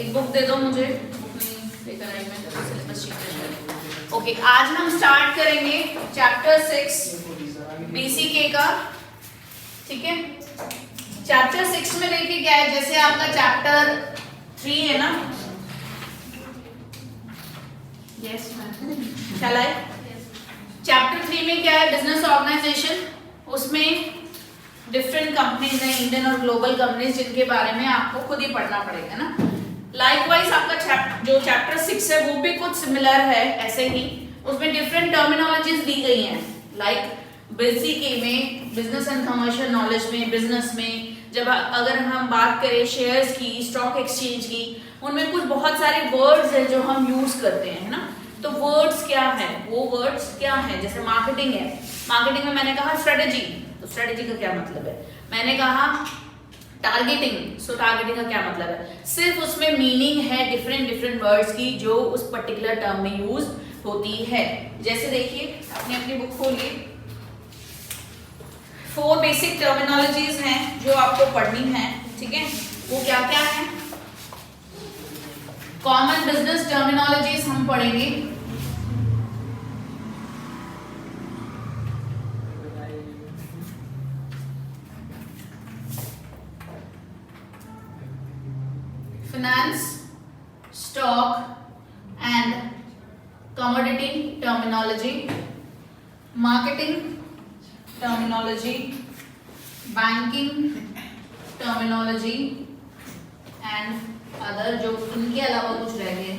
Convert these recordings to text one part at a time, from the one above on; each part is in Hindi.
एक बुक दे दो मुझे, लेकर आई मैं सिलेबस शीट। ओके, आज हम स्टार्ट करेंगे चैप्टर 6 BCK का। ठीक है, चैप्टर 6 में देखिए क्या है, जैसे आपका चैप्टर 3 है ना, यस मैम, चलाए। चैप्टर 3 में क्या है, बिजनेस ऑर्गेनाइजेशन। उसमें डिफरेंट कंपनीज हैं, इंडियन और ग्लोबल कंपनीज, जिनके बारे में आपको खुद ही पढ़ना पड़ेगा ना। लाइकवाइज आपका जो चैप्टर 6 है वो भी कुछ सिमिलर है ऐसे ही। उसमें डिफरेंट टर्मिनोलॉजीज दी गई हैं, लाइक BCK में बिजनेस एंड कमर्शियल नॉलेज में, बिजनेस में जब अगर हम बात करें शेयर्स की, स्टॉक एक्सचेंज की, उनमें कुछ बहुत सारे वर्ड्स हैं जो हम यूज करते हैं ना। तो वर्ड्स क्या है, वो वर्ड्स क्या है, जैसे मार्केटिंग है, मार्केटिंग में मैंने कहा स्ट्रेटेजी, तो स्ट्रेटेजी का क्या मतलब है। मैंने कहा टारगेटिंग, सो टारगेटिंग का क्या मतलब है। सिर्फ उसमें मीनिंग है डिफरेंट वर्ड्स की जो उस पर्टिकुलर टर्म में यूज होती है। जैसे देखिए, आपने अपनी बुक खोली, 4 बेसिक टर्मिनोलॉजीज हैं जो आपको पढ़नी है। ठीक है, वो क्या क्या है। कॉमन बिजनेस टर्मिनोलॉजीज हम पढ़ेंगे, finance, stock and commodity terminology, marketing terminology, banking terminology and other, जो इनके अलावा कुछ रह गए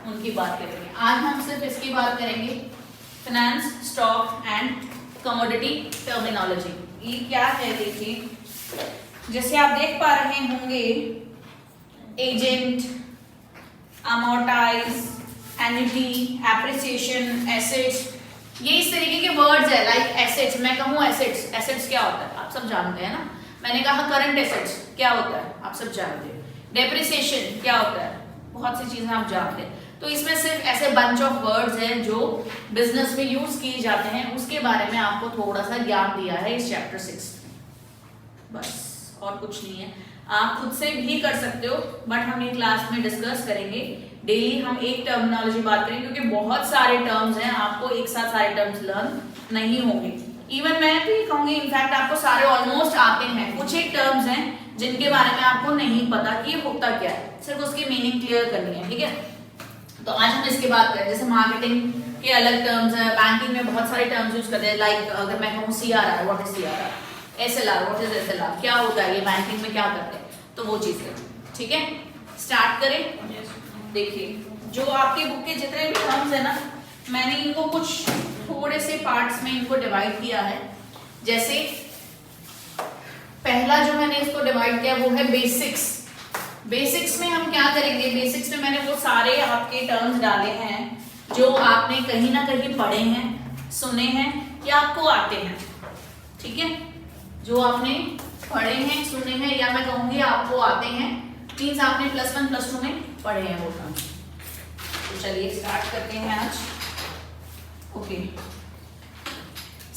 उनकी बात करेंगे। आज हम सिर्फ इसकी बात करेंगे, finance, stock and commodity terminology। ये क्या है देखिए, जैसे आप देख पा रहे होंगे, agent, amortise, annuity, appreciation, assets, ये इस तरीके के वर्ड्स है। लाइक एसेट्स, मैं कहूँ एसेट्स, एसेट्स क्या होता है आप सब जानते हैं ना। मैंने कहा करंट एसेट्स क्या होता है आप सब जानते हैं। डेप्रिसिएशन क्या होता है, बहुत सी चीजें आप जानते हैं। तो इसमें सिर्फ ऐसे बंच ऑफ वर्ड्स हैं जो बिजनेस में यूज किए जाते हैं, उसके बारे में आपको थोड़ा सा ज्ञान दिया है इस चैप्टर 6, बस और कुछ नहीं है। आप खुद से भी कर सकते हो, बट हम ये क्लास में डिस्कस करेंगे। डेली हम एक टर्मिनोलॉजी बात करेंगे, क्योंकि बहुत सारे टर्म्स हैं, आपको एक साथ सारे टर्म्स लर्न नहीं होंगे। इवन मैं भी कहूंगी, इनफैक्ट आपको सारे ऑलमोस्ट आते हैं, कुछ एक टर्म्स हैं जिनके बारे में आपको नहीं पता कि ये होता क्या है, सिर्फ उसकी मीनिंग क्लियर करनी है। ठीक है, तो आज हम इसकी बात करें। जैसे मार्केटिंग के अलग टर्म्स हैं, बैंकिंग में बहुत सारे टर्म्स यूज करते हैं। लाइक अगर मैं कहूँ CRR, what is CRR, SLR, what is SLR, क्या होता है, ये बैंकिंग में क्या करते हैं, तो वो चीज है। ठीक है, स्टार्ट करें। देखिए, जो आपके बुक के जितने भी टर्म्स है ना, मैंने इनको कुछ थोड़े से पार्ट्स में इनको डिवाइड किया है। जैसे पहला जो मैंने इसको डिवाइड किया वो है बेसिक्स। बेसिक्स में हम क्या करेंगे, बेसिक्स में मैंने वो सारे आपके टर्म्स डाले हैं जो आपने कहीं ना कहीं पढ़े हैं, सुने हैं या आपको आते हैं। ठीक है, जो आपने पढ़े हैं, सुने हैं, या मैं कहूंगी आपको आते हैं, मींस आपने +1 +2 में पढ़े हैं वो टर्म्स। तो चलिए स्टार्ट करते हैं आज। ओके,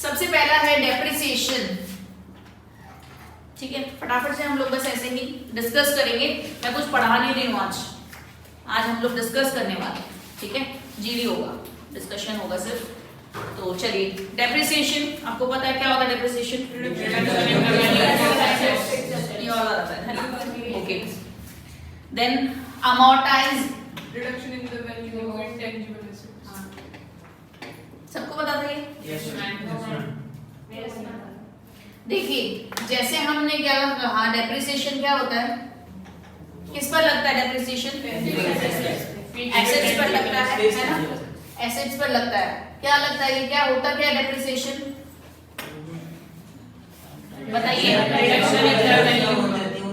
सबसे पहला है डेप्रिसिएशन। ठीक है, फटाफट से हम लोग बस ऐसे ही डिस्कस करेंगे, मैं कुछ पढ़ा नहीं रही हूँ आज हम लोग डिस्कस करने वाले हैं। ठीक है, GD होगा, डिस्कशन होगा सिर्फ। तो चलिए, डेप्रिसिएशन आपको पता है क्या होता है depreciation. Okay, then amortize, reduction in the value of intangible assets. सबको पता था ये? देखिए, जैसे हमने क्या कहा, डेप्रिसिएशन क्या होता है, किस पर लगता है डेप्रिसिएशन? एसेट्स पर लगता है ना, एसेट्स पर लगता है। क्या लगता है, ये क्या होता क्या है डेप्रिसिएशन, बताइए।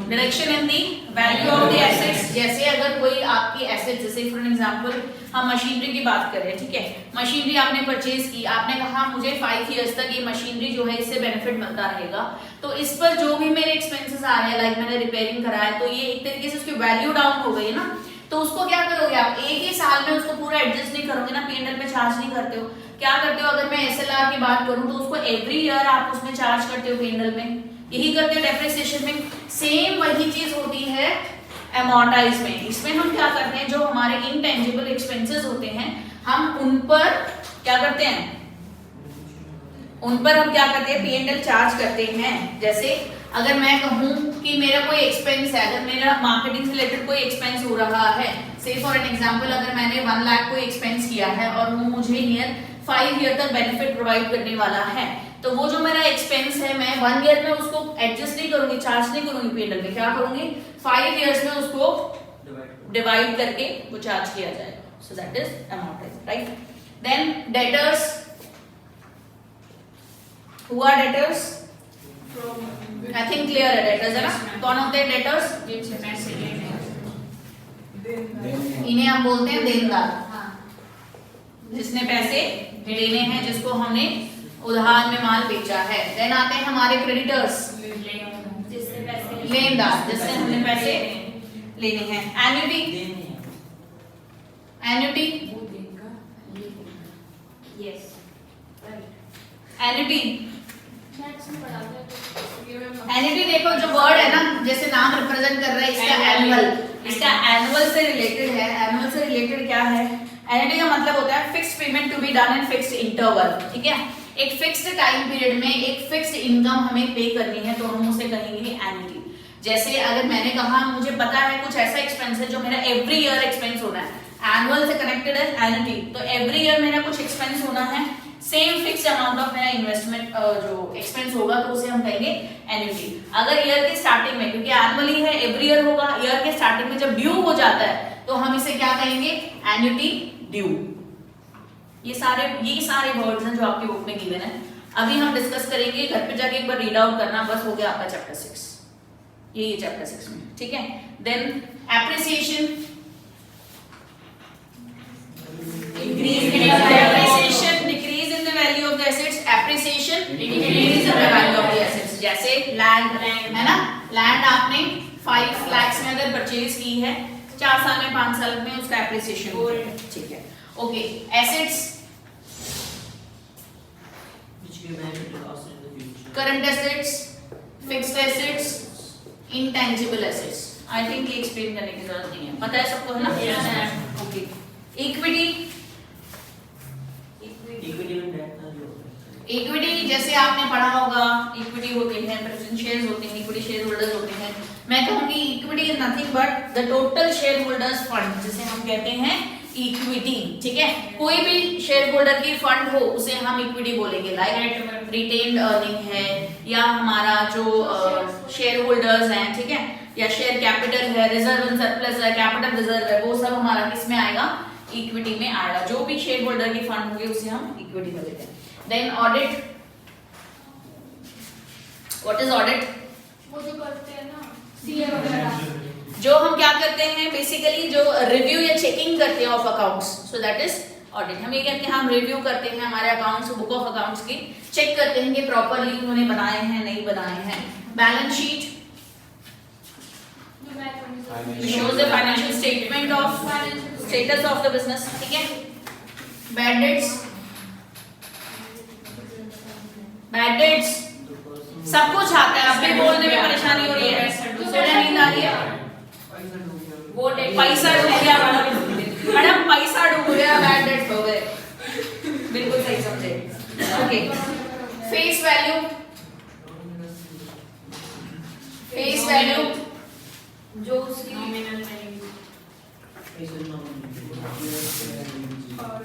Reduction in the value of the assets. जैसे अगर कोई आपकी एसेट, जैसे फॉर एग्जांपल हम मशीनरी की बात करें, ठीक है, मशीनरी आपने परचेज की, आपने कहा मुझे 5 इयर्स तक ये मशीनरी जो है इससे बेनिफिट मिलता रहेगा, तो इस पर जो भी मेरे एक्सपेंसेस आ रहे हैं, लाइक मैंने रिपेयरिंग कराया, तो ये एक तरीके से उसकी वैल्यू डाउन हो गई ना। तो उसको क्या करोगे आप, एक ही साल में उसको पूरा एडजस्ट नहीं करोगे ना, P&L पे चार्ज नहीं करते हो। क्या करते हो, अगर मैं SLR की बात करूं तो उसको एवरी ईयर आप उसमें चार्ज करते हो P&L में, यही करते हो डेप्रिसिएशन में। सेम वही चीज होती है amortize में। इसमें हम क्या करते हैं, जो हमारे intangible expenses होते हैं हम उन पर क्या करते हैं, उन पर हम क्या करते हैं P&L चार्ज करते हैं। जैसे अगर मैं कहूँ कि मेरा कोई एक्सपेंस है, अगर मेरा मार्केटिंग से रिलेटेड कोई एक्सपेंस हो रहा है, से फॉर एन एग्जांपल अगर मैंने 1 लाख कोई एक्सपेंस किया है और वो मुझे नियर 5 ईयर तक बेनिफिट प्रोवाइड करने वाला है, तो वो जो मेरा एक्सपेंस है मैं 1 ईयर में उसको एडजस्ट नहीं करूंगी, चार्ज नहीं करूंगी P&L में, क्या करूंगी 5 इयर्स में उसको डिवाइड करके वो चार्ज किया जाएगा। So that is amortized, right. Then debtors, who are debtors, I think clear है डेटर्स, है ना। कौन होते हैं डेटर्स, इन्हें हम बोलते हैं देनदार, जिसने पैसे देने हैं, जिसको हमने उधार में माल बेचा है। देन आते हैं हमारे क्रेडिटर्स, लेनदार, जिससे हमने पैसे लेने हैं। एन्युटी, एन्युटी, एन्युटी, एन्युटी देखो जो वर्ड है ना, जैसे नाम रिप्रेजेंट कर रहा है इसका एनुअल, इसका एनुअल से रिलेटेड है। एनुअल से रिलेटेड क्या है, एन्युटी का मतलब होता है fixed payment to be done in fixed interval, ठीक है। एक फिक्स्ड टाइम पीरियड में एक फिक्स्ड इनकम हमें पे करनी है तो हम उसे कहेंगे एन्युटी। जैसे अगर मैंने कहा मुझे पता है कुछ ऐसा एक्सपेंस है जो मेरा एवरी ईयर एक्सपेंस होना है, एनुअल से कनेक्टेड है एन्युटी, तो एवरी ईयर मेरा कुछ एक्सपेंस होना है, सेम फिक्स्ड अमाउंट ऑफ मेरा इन्वेस्टमेंट जो एक्सपेंस होगा तो उसे हम कहेंगे एन्युटी। अगर ईयर के स्टार्टिंग में, क्योंकि एनुअली है एवरी ईयर होगा, ईयर के स्टार्टिंग में जब ड्यू हो जाता है तो हम इसे क्या कहेंगे, एन्युटी ड्यू। ये सारे वर्ड्स हैं जो आपकी बुक में गिवन है। अभी हम डिस्कस करेंगे, घर पे जाके एक बार रीड आउट करना, बस हो गया आपका चैप्टर 6, ये चैप्टर 6 में, ठीक है। Then appreciation, appreciation decrease in the value of the assets, appreciation increase in the value of the assets. जैसे लैंड है ना, लैंड आपने 5 लाख में अगर परचेज की है, 4 साल में 5 साल में उसका एप्रिसिएशन हो रहा है, ठीक है। Okay, assets, current assets, fixed assets, intangible assets. I think ये एक्सप्लेन करने की जरूरत नहीं है, पता है सबको, है ना। ओके, इक्विटी, इक्विटी जैसे आपने पढ़ा होगा, इक्विटी होते हैं, प्रेफरेंस शेयर्स होते हैं, इक्विटी शेयर होल्डर्स होते हैं। मैं कहूंगी equity is nothing but the total share holders fund, जिसे हम कहते हैं इक्विटी, ठीक है। कोई भी शेयर होल्डर की फंड हो उसे हम इक्विटी बोलेंगे, लाइक रिटेन्ड अर्निंग है, या हमारा जो शेयर होल्डर्स हैं, ठीक है, या शेयर कैपिटल है, रिजर्व एंड सरप्लस है, कैपिटल रिजर्व है, वो सब हमारा किसमें आएगा, इक्विटी में आएगा। जो भी शेयर होल्डर की फंड होगी उसे हम इक्विटी में लेते हैं। Then audit, what is audit, वो जो करते हैं ना सीए वगैरह, जो हम क्या करते हैं बेसिकली जो रिव्यू या चेकिंग करते हैं of accounts, so that is audit. हम ये कहते हैं हम रिव्यू करते हैं हमारे अकाउंट्स, बुक ऑफ अकाउंट्स की, चेक करते हैं कि प्रॉपर्ली उन्होंने बनाए हैं नहीं बनाए हैं। Balance sheet shows the financial statement of status of the business, ठीक है। बैड डेट्स, बैड डेट्स सब कुछ आता है, अब भी बोलने में परेशानी हो रही है, सोने नींद आ रही है, वो पैसा डूब गया मैडम, पैसा डूब गया, बैड डेट्स हो गए, बिल्कुल सही समझे। Okay, face value, face value जो उसकी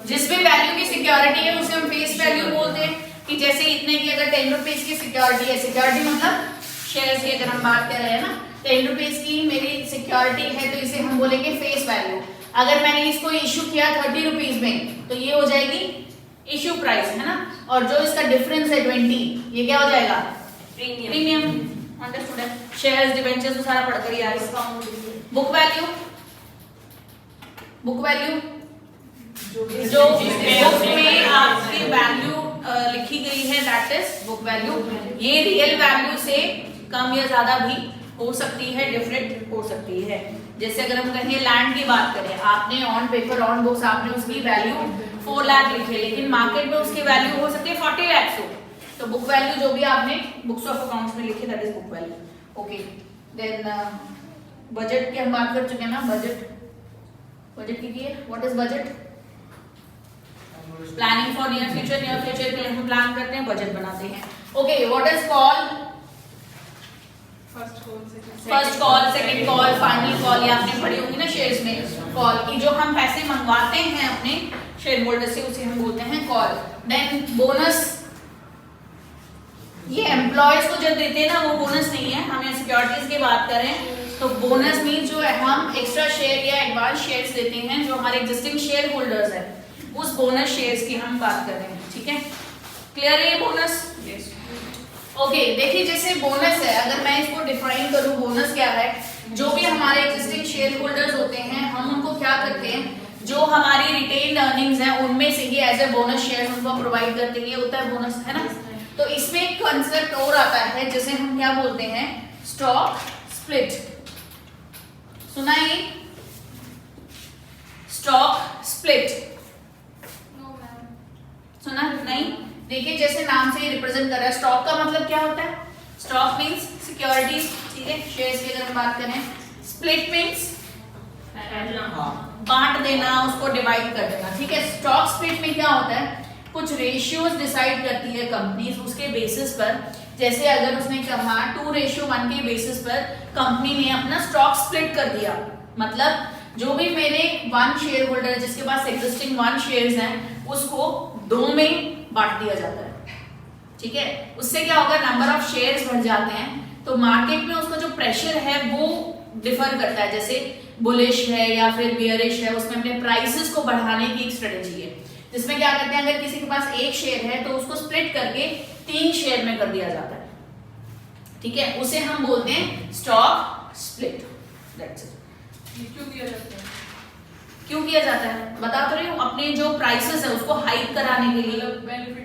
जिस भी वैल्यू की सिक्योरिटी है उसे हम फेस वैल्यू बोलते हैं। कि जैसे इतने की अगर 10 रुपीज की सिक्योरिटी है, सिक्योरिटी मतलब शेयर्स की अगर हम बात कर रहे हैं ना, 10 रुपीज की मेरी सिक्योरिटी है तो इसे हम बोलेंगे फेस वैल्यू। अगर मैंने इसको इशू किया 30 रुपीज में तो ये हो जाएगी इशू प्राइस, है ना। और जो इसका डिफरेंस है 20, ये क्या हो जाएगा, प्रीमियम। अंडरस्टूड है। शेयर्स डिबेंचर्स तो सारा पढ़कर ही आ रहा है। बुक वैल्यू, बुक वैल्यू जो बुक में आपकी वैल्यू लिखी गई है दैट इज बुक वैल्यू। ये रियल वैल्यू से कम या ज्यादा भी हो सकती है, डिफरेंट हो सकती है। जैसे अगर हम कहें लैंड की बात करें, आपने ऑन पेपर ऑन बुक्स आपने उसकी वैल्यू 4 लाख लिखी है, लेकिन मार्केट में उसकी वैल्यू हो सकती है 40 लाख हो, तो बुक वैल्यू जो भी आपने बुक्स ऑफ अकाउंट्स में लिखी that is book value. Okay, then budget की हम बात कर चुके हैं ना, बजट की है। What is budget? Planning for near future के लिए हम प्लान करते हैं, बजट बनाते हैं। Okay, what is call? First call, second call, final call, ये आपने पढ़ी होगी ना शेयर्स में। कॉल की जो हम पैसे मंगवाते हैं अपने शेयर होल्डर से, उसे हम बोलते हैं कॉल। देन बोनस, ये एम्प्लॉयज को जब देते हैं ना, वो बोनस नहीं है, हम यहाँ सिक्योरिटीज की बात करें तो बोनस मीन जो है हम एक्स्ट्रा शेयर या एडवांस शेयर्स देते हैं जो हमारे एग्जिस्टिंग शेयर होल्डर्स है, उस बोनस शेयर्स की हम बात कर रहे हैं। ठीक है, क्लियर है ये बोनस? ओके, देखिए जैसे बोनस है, अगर मैं इसको डिफाइन करूं बोनस क्या है, जो भी हमारे एग्जिस्टिंग शेयर होल्डर्स होते हैं हम उनको क्या करते हैं, जो हमारी रिटेन्ड अर्निंग्स हैं उनमें से ही एज ए बोनस शेयर उनको प्रोवाइड करते हैं, ये होता है बोनस, है ना। तो इसमें एक कंसेप्ट और आता है जिसे हम क्या बोलते हैं, स्टॉक स्प्लिट। सुना है ये? स्टॉक स्प्लिट सुना नहीं? देखिए जैसे नाम से ही रिप्रेजेंट कर रहा है, स्टॉक का मतलब क्या होता है? स्टॉक मींस सिक्योरिटीज, ठीक है, शेयर्स की अगर हम बात करें। स्प्लिट मींस बांट देना, उसको डिवाइड कर देना, ठीक है। स्टॉक स्प्लिट में क्या होता है, कुछ रेशियोज डिसाइड करती है कंपनीज, उसके बेसिस पर, जैसे अगर उसने कहा 2:1 के बेसिस पर कंपनी ने अपना स्टॉक स्प्लिट कर दिया, मतलब जो भी मेरे 1 शेयर होल्डर है जिसके पास एग्जिस्टिंग 1 शेयर्स हैं उसको 2 में बांट दिया जाता है, ठीक है। उससे क्या होगा, नंबर ऑफ शेयर्स बढ़ जाते हैं, तो मार्केट में उसका जो प्रेशर है वो डिफर करता है, जैसे बुलिश है या फिर बियरिश है, उसमें अपने प्राइसेस को बढ़ाने की एक स्ट्रेटेजी है, जिसमें क्या करते हैं, अगर किसी के पास 1 शेयर है तो उसको स्प्लिट करके 3 शेयर में कर दिया जाता है, ठीक है, उसे हम बोलते हैं स्टॉक स्प्लिट। That's it. क्यों किया जाता है बता तो रही हूँ, अपने जो प्राइसेस है उसको हाइक कराने के लिए, बेनिफिट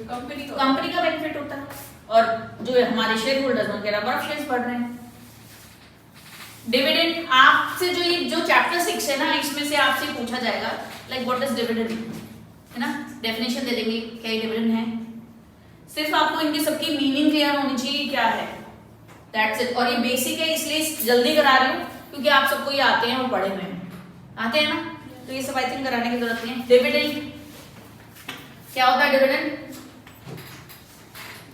कंपनी का बेनिफिट होता है, और जो हमारे शेयर होल्डर्स उनके नंबर ऑफ शेयर्स बढ़ रहे हैं। डिविडेंड, आपसे जो चैप्टर 6 है ना, इसमें से आपसे पूछा जाएगा लाइक व्हाट इज डिविडेंड, है ना, डेफिनेशन दे देंगे क्या ये डिविडेंड है, सिर्फ आपको इनकी सबकी मीनिंग क्लियर होनी चाहिए क्या है, दैट्स इट। और ये बेसिक है इसलिए जल्दी करा रही हूँ क्योंकि आप सबको ये आते हैं और पढ़े हुए हैं, आते हैं ना, तो ये सब आई थिंक कराने की जरूरत नहीं है। डिविडेंड क्या होता है? डिविडेंड,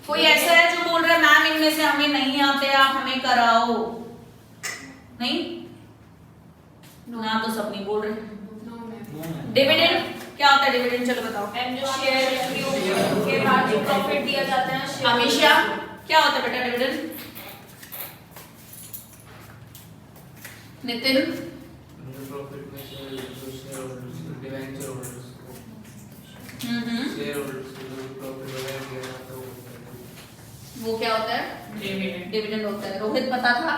कोई ऐसा है जो बोल रहा है मैम इनमें से हमें नहीं आते, आप हमें कराओ, नहीं ना, तो सब नहीं बोल रहे। डिविडेंड क्या होता है? डिविडेंड चलो बताओ। जो शेयर के बाद जो प्रॉफिट दिया जाता है हमेशा क्या होता है बेटा डिविडेंड? नितिन, प्रॉफिट में से जो शेयर होल्डर्स को डिवेंचर होल्डर्स को शेयर होल्डर्स को जो प्रॉफिट वगैरह दिया जाता है वो क्या होता है? डिविडेंड। डिविडेंड होता है। रोहित पता था?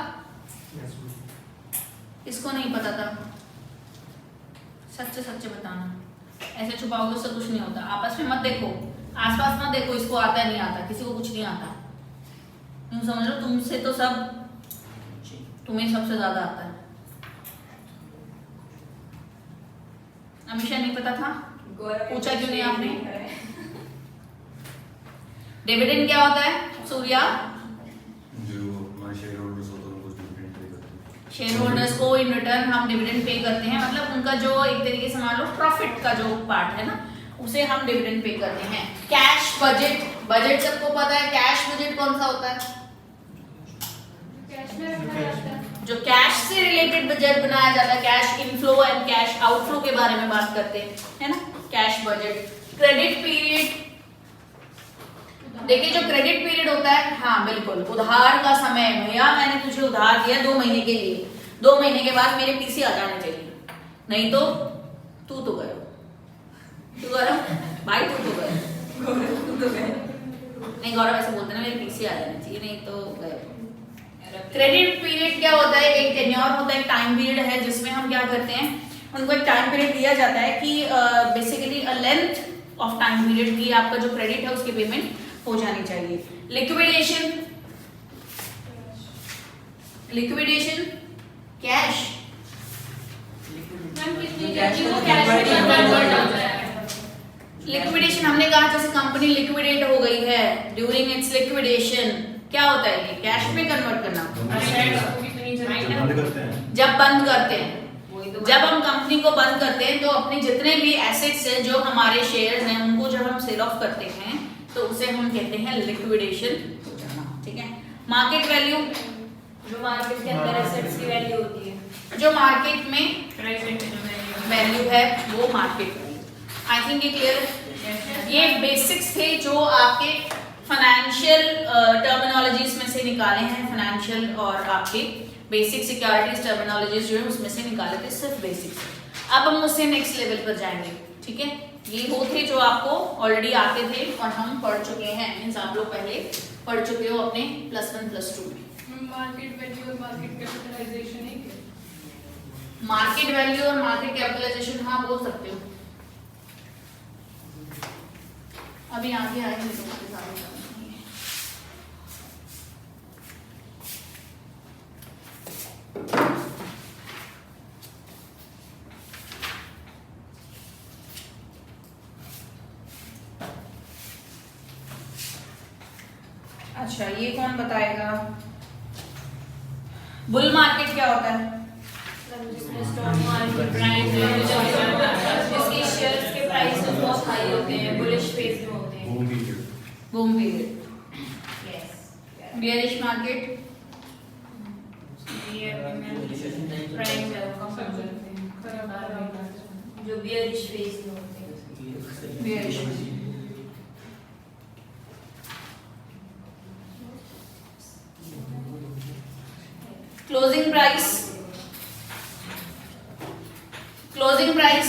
इसको नहीं पता था? सच्चे सच्चे बताना, ऐसे छुपाओगे उससे कुछ नहीं होता। आपस में मत देखो, आसपास मत देखो, इसको आता है नहीं आता, किसी को कुछ नहीं आता, तुम समझ लो तुमसे तो सब, तुम्हें सबसे ज्यादा आता है। हमेशा नहीं पता था? पूछा क्यों नहीं आपने? डिविडेंड क्या होता है सूर्या? जो हमारे शेयर होल्डर्स होते हैं उनको डिविडेंड पे करते हैं। शेयर होल्डर्स को इन रिटर्न हम डिविडेंड पे करते हैं, मतलब उनका जो एक तरीके से मान लो प्रॉफिट का जो पार्ट है ना, उसे हम डिविडेंड पे करते हैं। कैश बजट, बजट सबको पता है, कैश बजट कौन सा होता है? कैश में रखा जाता है। जो कैश से रिलेटेड बजट बनाया जाता है, cash inflow and cash outflow के बारे में बात करते हैं, है ना, कैश बजट। क्रेडिट पीरियड, देखिए जो क्रेडिट पीरियड होता है, हाँ बिल्कुल, उधार का समय, भैया मैंने तुझे उधार दिया 2 महीने के लिए, 2 महीने के बाद मेरे पीसी आ जाने चाहिए, नहीं तो तू तो गयो, तू गयो भाई, तू तो गयो, नहीं गौरव ऐसे बोलते ना, मेरे पीसी आ जाने चाहिए, नहीं तो गयो। क्रेडिट पीरियड क्या होता है? एक टेन्योर होता है, एक टाइम पीरियड है जिसमें हम क्या करते हैं, उनको एक टाइम पीरियड दिया जाता है कि basically a length of time period की आपका जो क्रेडिट है उसकी पेमेंट हो जानी चाहिए। लिक्विडेशन, लिक्विडेशन कैश, मैम कितनी जल्दी वो कैश में कन्वर्ट होता है। लिक्विडेशन हमने कहा जैसे कंपनी लिक्विडेट हो गई है, ड्यूरिंग इट्स लिक्विडेशन क्या होता है? ये कैश में कन्वर्ट करना, असेट्स को कितनी जल्दी बंद करते हैं जब बंद करते हैं, जब हम कंपनी को बंद करते हैं तो अपने जितने भी एसेट्स है जो हमारे शेयर्स हैं उनको जब हम सेल ऑफ करते हैं तो उसे हम कहते हैं लिक्विडेशन हो जाना। ठीक है। मार्केट वैल्यू, जो मार्केट के अंदर एसेट्स की वैल्यू होती है, जो मार्केट में प्रेजेंट वैल्यू है वो मार्केट वैल्यू। आई थिंक ये क्लियर है। ये बेसिक्स थे जो आपके फाइनेंशियल टर्मिनोलॉजीज में से निकाले हैं, फाइनेंशियल और आपके बेसिक सिक्योरिटीज टर्मिनोलॉजीज जो है उसमें से निकाले थे, सिर्फ बेसिक्स। अब हम उससे नेक्स्ट लेवल पर जाएंगे। ठीक है। ये वो थे जो आपको ऑलरेडी आते थे और हम पढ़ चुके हैं, मींस आप लोग पहले पढ़ चुके हो अपने +1 +2 में। मार्केट वैल्यू और मार्केट कैपिटलाइजेशन है क्या? मार्केट वैल्यू और मार्केट कैपिटलाइजेशन हाँ बोल सकते हो। अभी आगे आएंगे तुम्हारे साथ। अच्छा ये कौन बताएगा? बुल मार्केट क्या होता है? जिसमें स्टॉक मार्केट प्राइस है, जिसके शेयर्स के प्राइस बहुत हाई होते हैं, बुलिश फेज में होते हैं। Boom period boom period. Yes. Bearish market, price है वो कम करते हैं, जो बियरिश फेज में होते हैं। Bearish. Closing price, closing price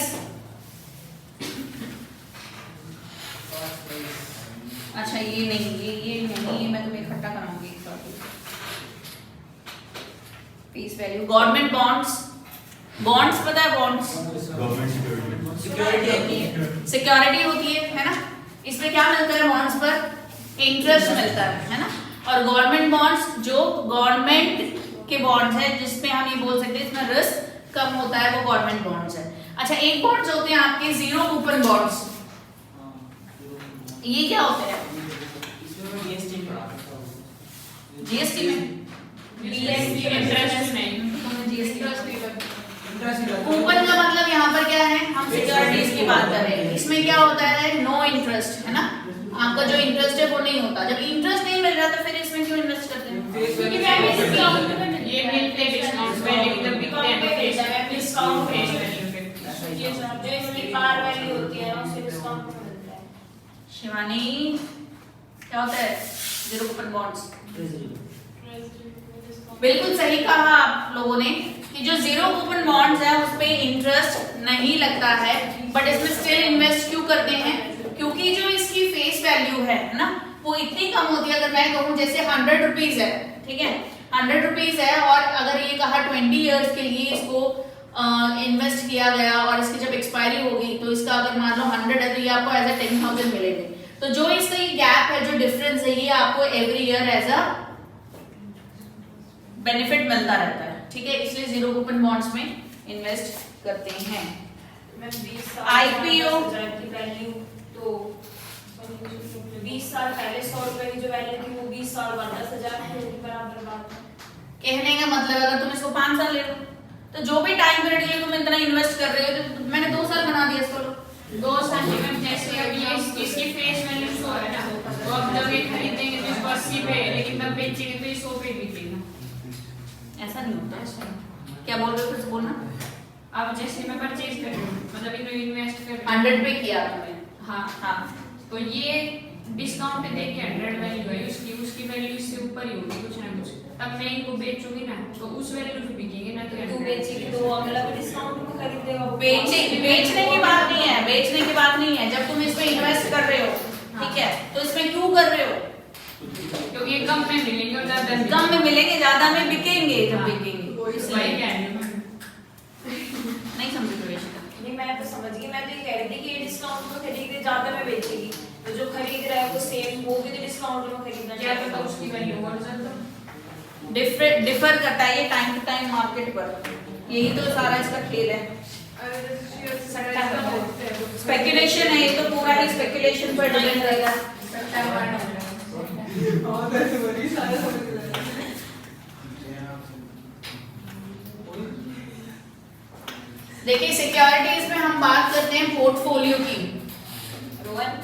अच्छा ये नहीं, ये नहीं, ये मैं तुम्हें इकट्ठा कराऊंगी। Face value, government bonds, bonds पता है? बॉन्ड्स गवर्नमेंट सिक्योरिटी, सिक्योरिटी होती है ना? इसमें क्या मिलता है? बॉन्ड्स पर इंटरेस्ट मिलता है ना? और गवर्नमेंट बॉन्ड्स जो गवर्नमेंट के बॉन्ड्स है जिसमें हम ये बोल सकते हैं इसमें रिस्क कम होता है, वो गवर्नमेंट बॉन्ड्स है। अच्छा एक बॉन्ड्स होते हैं आपके जीरो कूपन बॉन्ड्स, ये क्या होते हैं? जीएसटी में जीएसटी इंटरेस्ट नहीं, कूपन का मतलब यहाँ पर क्या है? हम सिक्योरिटीज की बात कर रहे हैं। इसमें क्या होता है? नो इंटरेस्ट है ना? आपका जो इंटरेस्ट है वो नहीं होता। जब इंटरेस्ट नहीं मिल रहा तो फिर इसमें क्यों इन्वेस्ट करते हैं? क्योंकि ये मिलते डिस्काउंट वैल्यू जब बिकते हैं तो फेस डिस्काउंट फेस वैल्यू पे जो इसकी पार वैल्यू होती है उससे डिस्काउंट मिलता है। शिवानी क्या होता है जीरो कूपन बॉन्ड्स? बिल्कुल सही कहा आप लोगों ने कि जो जीरो कूपन बॉन्ड्स है उस पे इंटरेस्ट नहीं लगता है, बट इसमें स्टिल इन्वेस्ट क्यों करते हैं? क्योंकि जो इसकी फेस वैल्यू है ना वो इतनी कम होती है। अगर मैं कहूँ जैसे 100 रुपीज है, ठीक है, 100 रुपीज है और अगर ये कहा 20 इयर्स के लिए इसको इन्वेस्ट किया गया और इसकी जब एक्सपायरी होगी तो इसका अगर मान लो 100 है तो ये आपको एज ए 10,000 मिलेंगे। तो जो इसका ये गैप है, जो डिफरेंस है, ये आपको every year as a benefit मिलता रहता है। ठीक है, इसलिए जीरो कूपन बॉन्ड्स में इन्वेस्ट करते हैं। IPO की वैल्यू तो 20 साल पहले 100 रुपए की जो वैल्यू थी वो 20 साल बाद 10,000 की बराबर बात है। कहने का मतलब अगर तुम इसको 5 साल ले लो तो जो भी टाइम पीरियड के लिए तुम इतना इन्वेस्ट कर रहे हो तो मैंने 2 साल बना दिया इसको। 2 साल में जैसे अभी इसकी फेस वैल्यू 100 है ना, तो अब जब ये खरीदेंगे तो इसको 80 पे, लेकिन तब बेचेंगे तो ये 100 पे बिकेगा। ऐसा नहीं होता है। क्या बोल रहे हो? फिर से बोलना। अब जैसे मैं परचेज कर रही हूँ, मतलब इन्हें इन्वेस्ट कर रही 100 पे किया तुमने, हाँ हाँ, तो ये डिस्काउंट दे के 100 वैल्यू है उसकी वैल्यू इससे ऊपर ही होगी कुछ ना कुछ। तब मैं इनको बेचूंगी ना तो उस वैल्यू पे बिकेंगे ना, तो तू बेचेगी तो अगला भी डिस्काउंट में खरीदेगा। बेचने की बात नहीं है, बेचने की बात नहीं है। जब तुम इसमें इन्वेस्ट कर रहे हो, ठीक है, तो इसमें क्यों कर रहे हो? क्योंकि ये कम में मिलेंगे और ज्यादा नहीं। कम में मिलेंगे, ज्यादा में बिकेंगे। जब बिकेंगे वही कह रही हूँ। नहीं समझ रहे हो? नहीं मैं तो समझ गई, मैं तो ये कह रही थी कि ये डिस्काउंट में खरीदे ज्यादा में बेचेगी तो जो खरीद रहा है वो सेम वो भी तो डिस्काउंट में खरीदना क्या चाहिए। पता उसकी वैल्यू और ज्यादा डिफर करता है ये टाइम टू टाइम मार्केट पर। यही तो सारा इसका खेल है। स्पेकुलेशन है ये तो, पूरा ही स्पेकुलेशन पर डिपेंड रहेगा। देखिए सिक्योरिटीज में हम बात करते हैं पोर्टफोलियो की,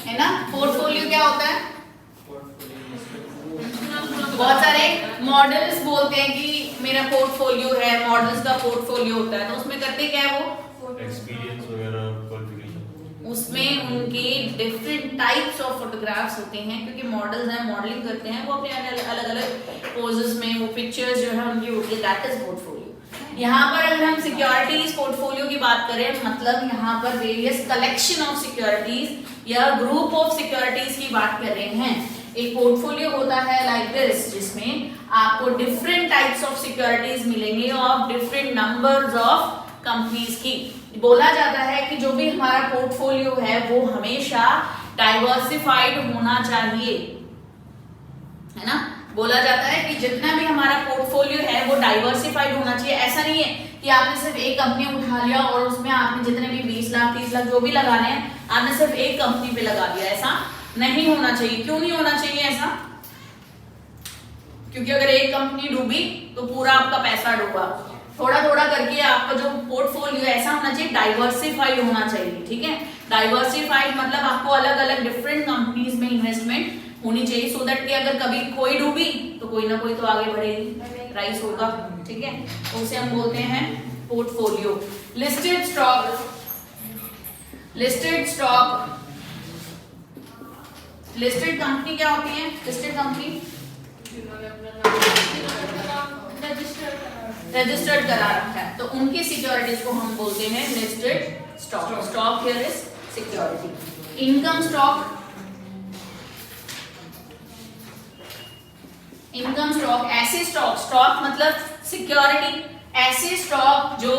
है ना। पोर्टफोलियो क्या होता है? बहुत सारे मॉडल्स बोलते हैं कि मेरा पोर्टफोलियो है, मॉडल्स का पोर्टफोलियो होता है, तो उसमें करते क्या है वो? एक्सपीरियंस वगैरह क्वालिफिकेशन, उसमें उनके डिफरेंट टाइप्स ऑफ फोटोग्राफ्स होते हैं, क्योंकि मॉडल्स हैं, मॉडलिंग करते हैं, वो अपने अलग अलग पोजेस में वो पिक्चर्स जो है उनकी होती है, दैट इज पोर्टफोलियो। यहाँ पर अगर हम सिक्योरिटीज पोर्टफोलियो की बात करें, मतलब यहाँ पर वेरियस कलेक्शन ऑफ सिक्योरिटीज या ग्रुप ऑफ सिक्योरिटीज की बात कर रहे हैं। एक पोर्टफोलियो होता है लाइक दिस, जिसमें आपको डिफरेंट टाइप्स ऑफ सिक्योरिटीज मिलेंगे of different numbers of companies की। बोला जाता है कि जो भी हमारा पोर्टफोलियो है वो हमेशा डाइवर्सिफाइड होना चाहिए, है ना। बोला जाता है कि जितना भी हमारा पोर्टफोलियो है वो डाइवर्सिफाइड होना चाहिए। ऐसा नहीं है कि आपने सिर्फ एक कंपनी उठा लिया और उसमें आपने जितने भी 20 लाख 30 लाख जो भी लगाने हैं आपने सिर्फ एक कंपनी पे लगा दिया। ऐसा नहीं होना चाहिए। क्यों नहीं होना चाहिए ऐसा? क्योंकि अगर एक कंपनी डूबी तो पूरा आपका पैसा डूबा। थोड़ा थोड़ा करके आपका जो पोर्टफोलियो ऐसा होना चाहिए, डाइवर्सिफाइड होना चाहिए, ठीक है। डाइवर्सिफाइड मतलब आपको अलग अलग डिफरेंट कंपनीज में इन्वेस्टमेंट होनी चाहिए, सो दैट कि अगर कभी कोई डूबी तो कोई ना कोई तो आगे बढ़ेगी, राइज होगा, ठीक है। तो उसे हम बोलते हैं portfolio. Listed stock, listed stock, listed company क्या होती है? लिस्टेड कंपनी रजिस्टर्ड करा रखा है, तो उनकी सिक्योरिटीज को हम बोलते हैं listed stock. Stock here is security. Income stock, income stock ऐसे स्टॉक, स्टॉक मतलब सिक्योरिटी, ऐसे स्टॉक जो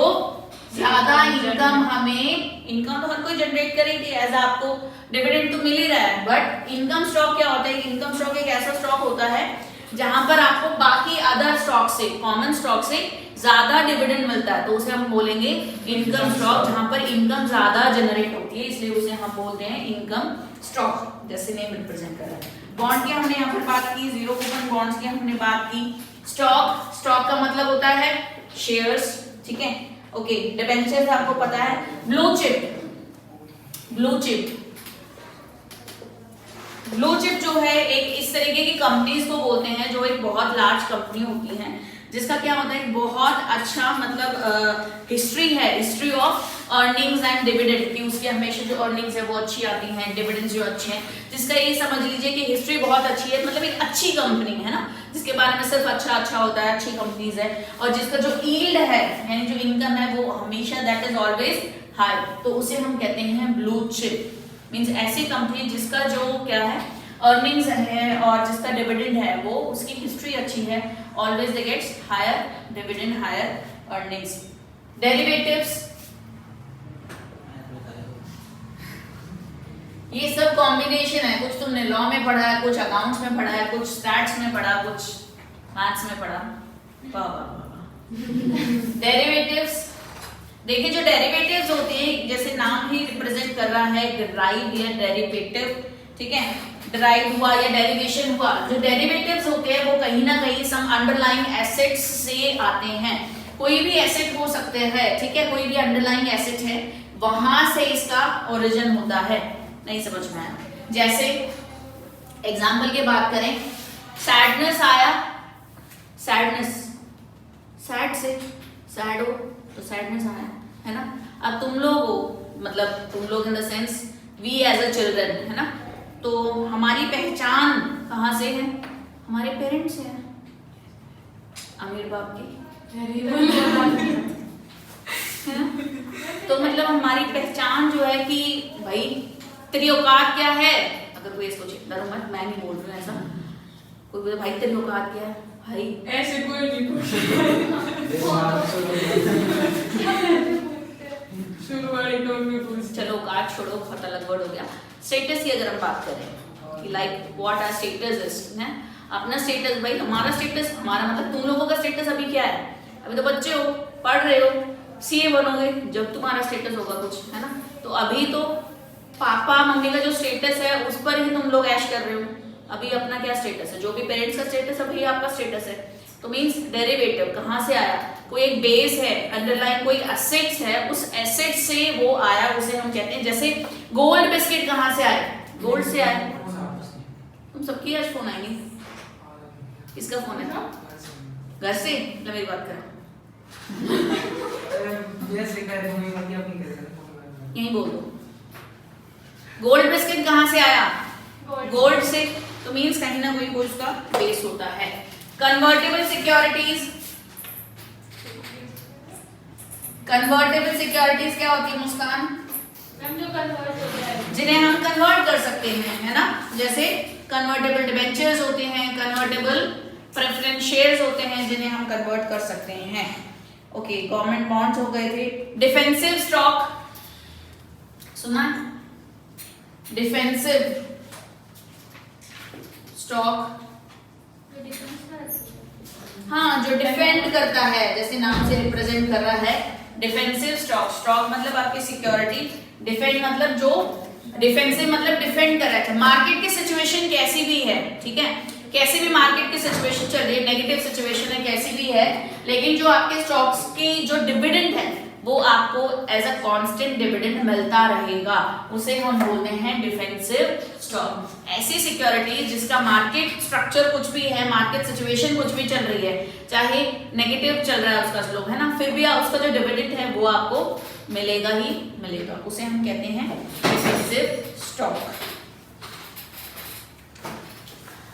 ज्यादा इनकम हमें, इनकम तो हर कोई जनरेट करेगी, एज आपको डिविडेंड तो मिल ही रहा है, बट इनकम स्टॉक क्या होता है? इनकम स्टॉक एक ऐसा स्टॉक होता है जहां पर आपको बाकी अदर स्टॉक से, कॉमन स्टॉक से ज्यादा डिविडेंड मिलता है, तो उसे हम बोलेंगे इनकम स्टॉक, जहां पर इनकम ज्यादा जनरेट होती है, इसलिए उसे हम बोलते हैं इनकम स्टॉक, जैसे नेम रिप्रेजेंट कर रहा है। बॉन्ड की हमने यहाँ पर बात की, जीरो कूपन बॉन्ड्स की हमने बात की। स्टॉक, स्टॉक का मतलब होता है शेयर्स, ठीक है, ओके। डिबेंचर्स आपको पता है। Blue chip, blue chip, blue chip जो है एक इस तरीके की कंपनीज को बोलते हैं जो एक बहुत लार्ज कंपनी होती है, जिसका क्या होता है, बहुत अच्छा मतलब हिस्ट्री है, history of earnings and dividend की, उसकी हमेशा जो अर्निंग्स है वो अच्छी आती हैं, डिविडेंड्स जो अच्छे हैं, जिसका ये समझ लीजिए कि हिस्ट्री बहुत अच्छी है, मतलब एक अच्छी कंपनी है ना, जिसके बारे में सिर्फ अच्छा अच्छा होता है, अच्छी कंपनीज है, और जिसका जो यील्ड है यानी जो इनकम है वो हमेशा दैट इज ऑलवेज हाई, तो उसे हम कहते हैं ब्लू चिप। मींस ऐसी कंपनी जिसका जो क्या है अर्निंग्स है और जिसका डिविडेंड है वो उसकी हिस्ट्री अच्छी है, always they gets higher dividend, higher earnings. Derivatives, ये सब कॉम्बिनेशन है, कुछ तुमने लॉ में पढ़ा है, कुछ अकाउंट्स में पढ़ा है, कुछ स्टैट्स में पढ़ा, कुछ मैथ्स में पढ़ा, वाह वाह वाह। डेरिवेटिव्स, देखिए जो डेरिवेटिव्स होते हैं, जैसे नाम ही रिप्रेजेंट कर रहा है, डिराइव या डेरिवेटिव, ठीक है, डिराइव हुआ या डेरिवेशन हुआ। जो डेरिवेटिव्स होते हैं वो कहीं ना कहीं सम अंडरलाइंग एसेट्स से आते हैं, कोई भी एसेट हो सकते हैं, ठीक है, कोई भी अंडरलाइंग एसेट है वहां से इसका ओरिजिन होता है। नहीं समझ में आया? जैसे एग्जाम्पल की बात करें, सैडनेस आया, सैडनेस, सैड से सैड हो तो सैडनेस आया, है ना। अब तुम लोग हो, मतलब तुम लोग in the sense we as a children, है ना, तो हमारी पहचान कहाँ से है? हमारे पेरेंट्स से है, अमीर बाप की, है ना। तो मतलब हमारी पहचान जो है कि भाई तेरी औकात क्या है, अगर कोई इसको डरो मत, मैं नहीं बोल रही हूँ ऐसा, कोई बोले भाई तेरी औकात क्या है, भाई ऐसे कोई नहीं शुरू वाली टोन में पूछ। चलो औकात छोड़ो, बहुत अलग वर्ड हो गया। स्टेटस की अगर हम बात करें कि लाइक व्हाट आर स्टेटस है, अपना स्टेटस, भाई हमारा स्टेटस, हमारा मतलब तुम लोगों का स्टेटस अभी क्या है? अभी तो बच्चे हो, पढ़ रहे हो, सीए बनोगे जब तुम्हारा स्टेटस होगा कुछ, है ना। तो अभी तो पापा मम्मी का जो स्टेटस है उस पर ही तुम लोग ऐश कर रहे हो, अभी अपना क्या स्टेटस है, जो भी पेरेंट्स का स्टेटस है वही आपका स्टेटस है। तो मींस डेरिवेटिव कहाँ से आया? कोई एक बेस है, अंडरलाइन कोई एसेट्स है, उस एसेट से वो आया उसे हम कहते हैं। जैसे गोल्ड बिस्किट कहाँ से आए? गोल्ड से आए। तुम सबकी आज फोन आएंगे, किसका फोन है? घर से? लो मेरी बात कर, यही बोल दो। गोल्ड बिस्किट कहाँ से आया? गोल्ड से। तो मींस कहीं ना कहीं कोई उसका बेस होता है। कन्वर्टेबल सिक्योरिटीज, कन्वर्टेबल सिक्योरिटीज क्या होती है मुस्कान? जो कन्वर्ट होता है, जिन्हें हम कन्वर्ट कर सकते हैं, है ना। जैसे कन्वर्टेबल डिबेंचर्स होते हैं, कन्वर्टेबल प्रेफरेंस शेयर्स होते हैं जिन्हें हम कन्वर्ट कर सकते हैं। ओके, गवर्नमेंट बॉन्ड्स हो गए थे। डिफेंसिव स्टॉक सुना? डिफेंसिव स्टॉक, हाँ, जो डिफेंड करता है, जैसे नाम से रिप्रेजेंट कर रहा है। डिफेंसिव स्टॉक, स्टॉक मतलब आपकी सिक्योरिटी, डिफेंड मतलब जो डिफेंसिव मतलब डिफेंड कर रहा है। मार्केट की सिचुएशन कैसी भी है, ठीक है, कैसी भी मार्केट की सिचुएशन चल रही है, नेगेटिव सिचुएशन है, कैसी भी है, लेकिन जो आपके स्टॉक्स की जो डिविडेंड है वो आपको एज अ कांस्टेंट डिविडेंड मिलता रहेगा, उसे हम बोलते हैं डिफेंसिव स्टॉक। ऐसी सिक्योरिटी जिसका मार्केट स्ट्रक्चर कुछ भी है, मार्केट सिचुएशन कुछ भी चल रही है, चाहे नेगेटिव चल रहा है उसका स्लोप, है ना, फिर भी उसका जो डिविडेंड है वो आपको मिलेगा ही मिलेगा, उसे हम कहते हैं डिफेंसिव स्टॉक।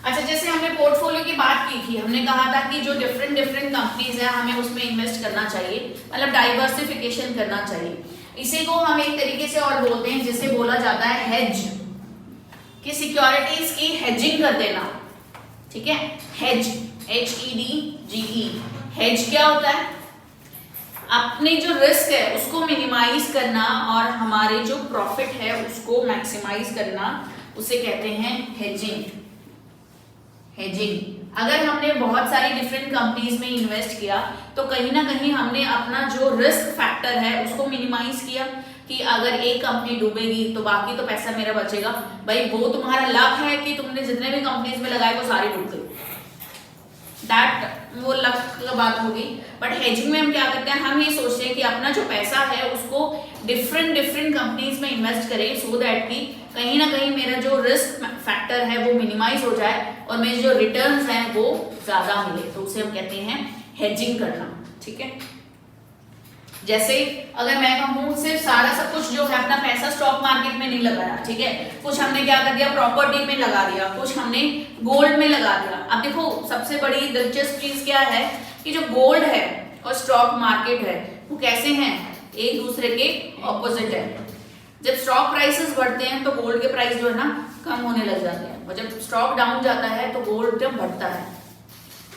अच्छा, जैसे हमने पोर्टफोलियो की बात की थी, हमने कहा था कि जो डिफरेंट कंपनीज है हमें उसमें इन्वेस्ट करना चाहिए, मतलब डाइवर्सिफिकेशन करना चाहिए। इसी को हम एक तरीके से और बोलते हैं जिसे बोला जाता है हेज, कि सिक्योरिटीज की हेजिंग कर देना, ठीक है। हेज, HEDGE, हेज क्या होता है? अपनी जो रिस्क है उसको मिनिमाइज करना और हमारे जो प्रॉफिट है उसको मैक्सिमाइज करना, उसे कहते हैं हेजिंग। हेजिंग, अगर हमने बहुत सारी डिफरेंट कंपनीज में इन्वेस्ट किया तो कहीं ना कहीं हमने अपना जो रिस्क फैक्टर है उसको मिनिमाइज किया, कि अगर एक कंपनी डूबेगी तो बाकी तो पैसा मेरा बचेगा। भाई वो तुम्हारा लक है कि तुमने जितने भी कंपनीज में लगाए वो सारी डूब गई, वो लक की बात होगी। बट हेजिंग में हम क्या करते हैं, हम ये सोचते हैं कि अपना जो पैसा है उसको डिफरेंट कंपनीज में इन्वेस्ट करें, सो दैट कि कहीं ना कहीं मेरा जो रिस्क फैक्टर है वो मिनिमाइज हो जाए और मेरे जो रिटर्न्स हैं वो ज्यादा मिले, तो उसे हम कहते हैं हेजिंग करना, ठीक है। जैसे अगर मैं कहूँ सिर्फ सारा सब कुछ जो है अपना पैसा स्टॉक मार्केट में नहीं लगाया, ठीक है, कुछ हमने क्या कर दिया, प्रॉपर्टी में लगा दिया, कुछ हमने गोल्ड में लगा दिया। अब देखो सबसे बड़ी दिलचस्प चीज क्या है कि जो गोल्ड है और स्टॉक मार्केट है वो कैसे हैं, एक दूसरे के ऑपोजिट है। जब स्टॉक प्राइसेस बढ़ते हैं तो गोल्ड के प्राइस जो है ना कम होने लग जाते हैं, और जब स्टॉक डाउन जाता है तो गोल्ड जब बढ़ता है।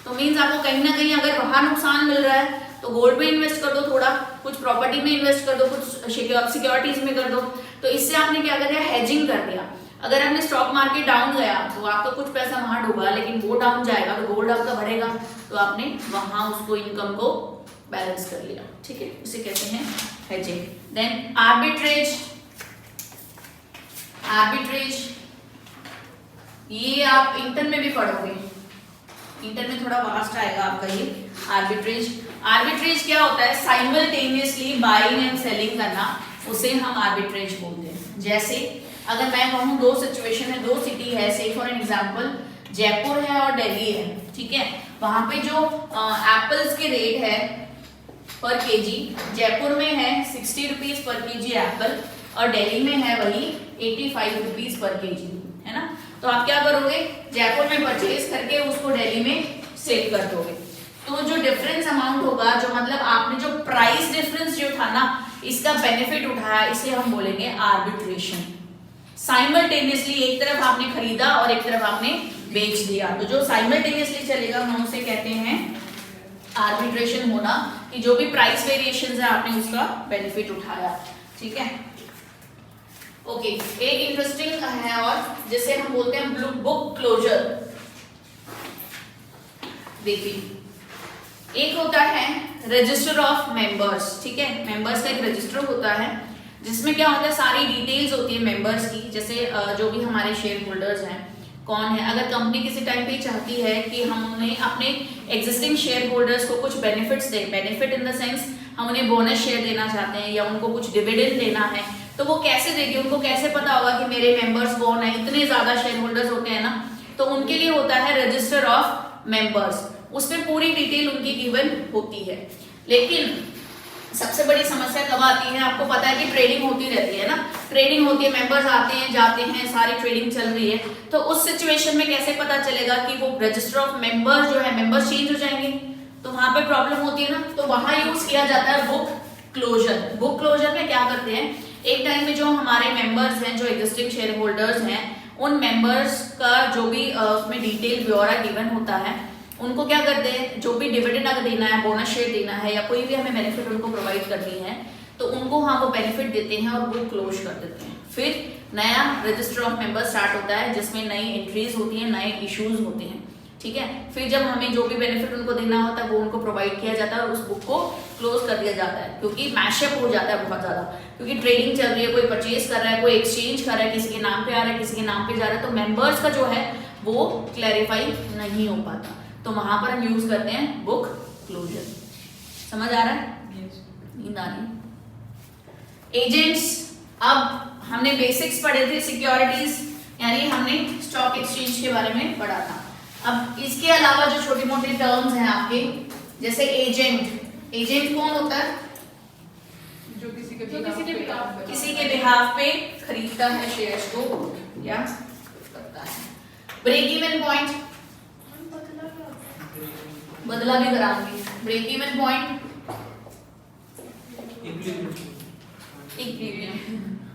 तो मीन्स आपको कहीं ना कहीं अगर वहां नुकसान मिल रहा है तो गोल्ड में इन्वेस्ट कर दो, थोड़ा कुछ प्रॉपर्टी में इन्वेस्ट कर दो, कुछ सिक्योरिटीज में कर दो, तो इससे आपने क्या कर दिया, हेजिंग कर दिया। अगर आपने स्टॉक मार्केट डाउन गया तो आपका कुछ पैसा वहां डूबा, लेकिन वो डाउन जाएगा तो गोल्ड आपका बढ़ेगा, तो आपने वहां उसको इनकम को बैलेंस कर लिया, ठीक है, इसे कहते हैं हेजिंग। देन आर्बिट्रेज, ये आप इंटर में भी पढ़ोगे, इंटर में थोड़ा वास्ट आएगा आपका ये आर्बिट्रेज क्या होता है, साइमल्टेनियसली बाइंग एंड सेलिंग करना, उसे हम आर्बिट्रेज बोलते हैं। जैसे अगर मैं कहूँ दो सिचुएशन है, दो सिटी है, से फॉर एग्जांपल जयपुर है और दिल्ली है, ठीक है, वहां पे जो एप्पल्स के रेट है पर केजी, जयपुर में है 60 रुपीज पर केजी एप्पल और दिल्ली में है वही 85 रुपीज पर केजी, है ना। तो आप क्या करोगे, जयपुर में परचेज करके उसको दिल्ली में सेल कर दोगे, तो जो डिफरेंस अमाउंट होगा, जो मतलब आपने जो प्राइस डिफरेंस जो था ना, इसका बेनिफिट उठाया, इसे हम बोलेंगे आर्बिट्रेशन। साइमल्टेनियसली एक तरफ आपने खरीदा और एक तरफ आपने बेच दिया, तो जो साइमल्टेनियसली चलेगा हम उसे कहते हैं आर्बिट्रेशन होना, कि जो भी प्राइस वेरिएशंस है आपने उसका बेनिफिट उठाया, ठीक है। ओके, एक इंटरेस्टिंग है और जिसे हम बोलते हैं बुक क्लोजर। देखिए, एक होता है रजिस्टर ऑफ मेंबर्स, ठीक है, मेंबर्स का एक रजिस्टर होता है जिसमें क्या होता है, सारी डिटेल्स होती है मेंबर्स की, जैसे जो भी हमारे शेयर होल्डर्स हैं कौन है। अगर कंपनी किसी टाइम पे चाहती है कि हम उन्हें अपने एग्जिस्टिंग शेयर होल्डर्स को कुछ बेनिफिट्स दें, बेनिफिट इन द सेंस हम उन्हें बोनस शेयर देना चाहते हैं या उनको कुछ डिविडेंड देना है, तो वो कैसे देगी, उनको कैसे पता होगा कि मेरे मेंबर्स कौन है। इतने ज्यादा शेयर होल्डर्स होते हैं ना, तो उनके लिए होता है रजिस्टर ऑफ मेंबर्स, उसमें पूरी डिटेल उनकी गिवन होती है। लेकिन सबसे बड़ी समस्या कब आती है, आपको पता है कि ट्रेडिंग होती रहती है ना, ट्रेडिंग होती है, मेंबर्स आते हैं जाते हैं, सारी ट्रेडिंग चल रही है, तो उस सिचुएशन में कैसे पता चलेगा कि वो रजिस्टर ऑफ मेंबर्स जो है, मेंबर्स चेंज हो जाएंगे, तो वहां पे प्रॉब्लम होती है ना। तो वहां यूज किया जाता है बुक क्लोजर। बुक क्लोजर में क्या करते हैं, एक टाइम में जो हमारे मेंबर्स हैं, जो एग्जिस्टिंग शेयर होल्डर्स हैं, उन मेंबर्स का जो भी उसमें डिटेल ब्यौरा गिवन होता है, उनको क्या करते हैं, जो भी डिविडेंड अगर देना है, बोनस शेयर देना है या कोई भी हमें बेनिफिट उनको प्रोवाइड करनी है, तो उनको हाँ वो बेनिफिट देते हैं और बुक क्लोज कर देते हैं। फिर नया रजिस्टर ऑफ मेंबर्स स्टार्ट होता है जिसमें नई एंट्रीज होती हैं, नए इश्यूज होते हैं, ठीक है। फिर जब हमें जो भी बेनिफिट उनको देना होता है वो उनको प्रोवाइड किया जाता है और उस बुक को क्लोज कर दिया जाता है, क्योंकि मैशअप हो जाता है बहुत ज्यादा, क्योंकि ट्रेडिंग चल रही है, कोई परचेज कर रहा है, कोई एक्सचेंज कर रहा है, किसी के नाम पे आ रहा है, किसी के नाम पे जा रहा है, तो मेंबर्स का जो है वो क्लैरिफाई नहीं हो पाता, तो वहां पर हम यूज करते हैं बुक क्लोजर। समझ आ रहा है? नींद आ रही है? एजेंट्स, अब हमने बेसिक्स पढ़े थे सिक्योरिटीज, यानी हमने स्टॉक एक्सचेंज के बारे में पढ़ा था। अब इसके अलावा जो छोटी मोटी टर्म्स हैं आपके, जैसे एजेंट, एजेंट कौन होता है, जो किसी के बिहाफ पे खरीदता है शेयर्स को या करता है। ब्रेक इवन पॉइंट, बदला भी कराऊंगी। Break even point,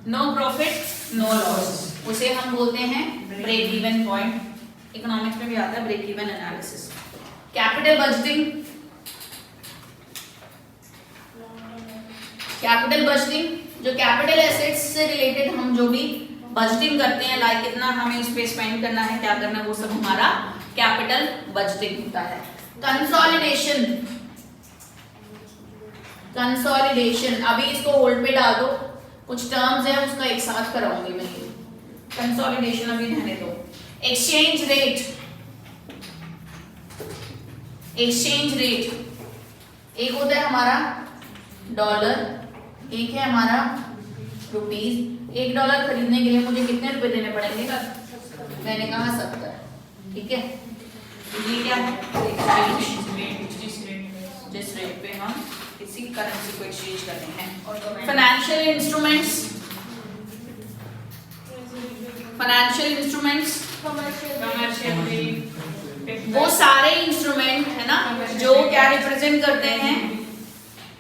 no profit no loss, उसे हम बोलते हैं ब्रेक इवन पॉइंट। इकोनॉमिक्स में भी आता है break even analysis. Capital budgeting, capital budgeting जो कैपिटल एसेट्स से रिलेटेड हम जो भी बजटिंग करते हैं, लाइक कितना हमें उस पे स्पेंड करना है, क्या करना है, वो सब हमारा कैपिटल बजटिंग होता है। कंसोलिडेशन, कंसोलिडेशन अभी इसको होल्ड पे डाल दो, कुछ टर्म्स है उसका एक साथ कराऊंगी मैं, कंसोलिडेशन अभी रहने दो। एक्सचेंज रेट, एक्सचेंज रेट एक होता है हमारा डॉलर, एक है हमारा रुपीज। $1 खरीदने के लिए मुझे कितने रुपए देने पड़ेंगे, मैंने कहा 70, ठीक है। ये क्या है, जिस रेट पे हम किसी करेंसी को एक्सचेंज करते हैं। फाइनेंशियल इंस्ट्रूमेंट्स, फाइनेंशियल इंस्ट्रूमेंट्स वो सारे इंस्ट्रूमेंट है ना जो क्या रिप्रेजेंट करते हैं,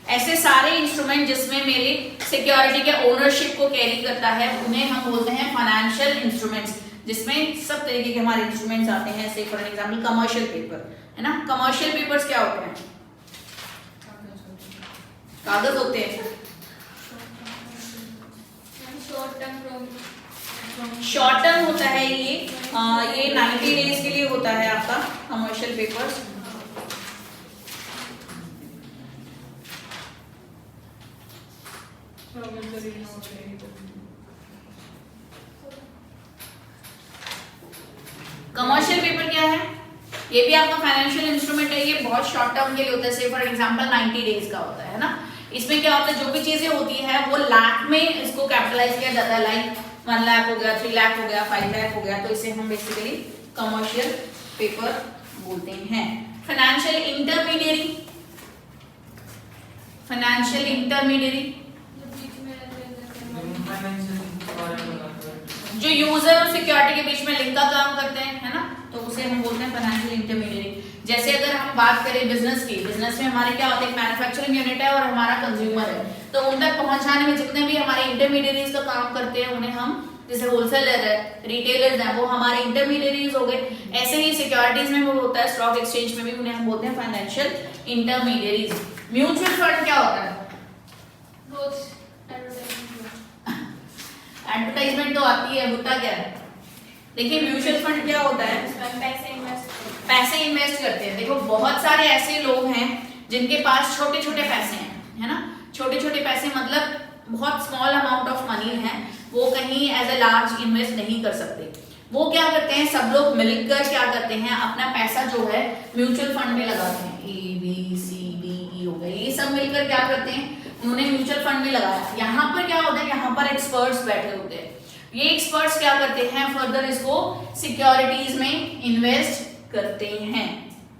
ऐसे सारे इंस्ट्रूमेंट जिसमें मेरे सिक्योरिटी के ओनरशिप को कैरी करता है, उन्हें हम बोलते हैं फाइनेंशियल इंस्ट्रूमेंट्स, जिसमें सब तरीके के हमारे इंस्ट्रूमेंट्स आते हैं। जैसे फॉर एग्जांपल कमर्शियल पेपर है ना, कमर्शियल पेपर्स क्या होते हैं, कागज होते हैं। शॉर्ट टर्म होता है ये 90 डेज के लिए होता है आपका कमर्शियल पेपर्स। कमर्शियल पेपर क्या है, ये भी आपका फाइनेंशियल इंस्ट्रूमेंट है, ये बहुत शॉर्ट टर्म के लिए होता है। से फॉर एग्जांपल 90 डेज का होता है ना। इसमें क्या होता है, जो भी चीजें होती है वो लाख में इसको कैपिटलाइज किया जाता है, लाइक 1 लाख हो गया, 3 लाख हो गया, 5 लाख हो गया, तो इसे हम बेसिकली कमर्शियल पेपर बोलते हैं। फाइनेंशियल इंटरमीडियरी, फाइनेंशियल इंटरमीडियरी जो यूजर और सिक्योरिटी के बीच में लिंक का काम करते हैं, है ना, तो उसे हम बोलते हैं फाइनेंशियल इंटरमीडियरी। जैसे अगर हम बात करें बिजनेस की, बिजनेस में हमारे क्या होते हैं, मैन्युफैक्चरिंग यूनिट है और हमारा कंज्यूमर है, तो उन तक पहुंचाने में जितने भी हमारे इंटरमीडियरीज का काम करते हैं उन्हें हम, जैसे होलसेलर है, रिटेलर्स हैं, वो हमारे इंटरमीडियरीज हो गए। ऐसे ही सिक्योरिटीज में वो होता है, स्टॉक एक्सचेंज में भी उन्हें हम बोलते हैं फाइनेंशियल इंटरमीडियरीज। म्यूचुअल फंड क्या होता है, एडवर्टाइजमेंट तो आती है, होता क्या है, देखिए म्यूचुअल फंड क्या होता है, पैसे इन्वेस्ट करते हैं। देखो बहुत सारे ऐसे लोग हैं जिनके पास छोटे छोटे पैसे हैं, है ना, छोटे छोटे पैसे मतलब बहुत स्मॉल अमाउंट ऑफ मनी है, वो कहीं एज ए लार्ज इन्वेस्ट नहीं कर सकते। वो क्या करते हैं, सब लोग मिलकर क्या करते हैं, अपना पैसा जो है म्यूचुअल फंड में लगाते हैं। ABCDE हो गए, ये सब मिलकर क्या करते हैं, उन्होंने म्यूचुअल फंड में लगाया। यहाँ पर क्या होता है, यहाँ पर एक्सपर्ट्स बैठे होते हैं। ये एक्सपर्ट्स क्या करते हैं, फर्दर इसको सिक्योरिटीज में इन्वेस्ट करते हैं,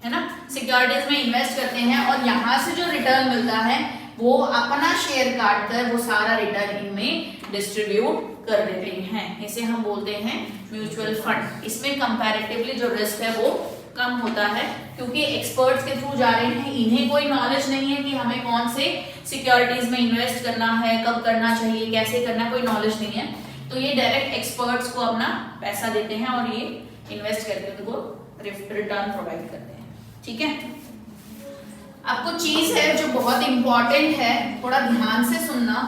है ना, सिक्योरिटीज में इन्वेस्ट करते हैं और यहाँ से जो रिटर्न मिलता है वो अपना शेयर काट कर वो सारा रिटर्न इनमें डिस्ट्रीब्यूट कर देते हैं। इसे हम बोलते हैं म्यूचुअल फंड। इसमें कंपैरेटिवली जो रिस्क है वो कम होता है, क्योंकि एक्सपर्ट्स के थ्रू जा रहे हैं, इन्हें कोई नॉलेज नहीं है कि हमें कौन से सिक्योरिटीज में इन्वेस्ट करना है, कब करना चाहिए, कैसे करना, कोई नॉलेज नहीं है। तो ये डायरेक्ट एक्सपर्ट्स को अपना पैसा देते हैं और ये इन्वेस्ट करके उनको रिटर्न प्रोवाइड करते हैं। ठीक है, अब कुछ चीज है जो बहुत इंपॉर्टेंट है, थोड़ा ध्यान से सुनना।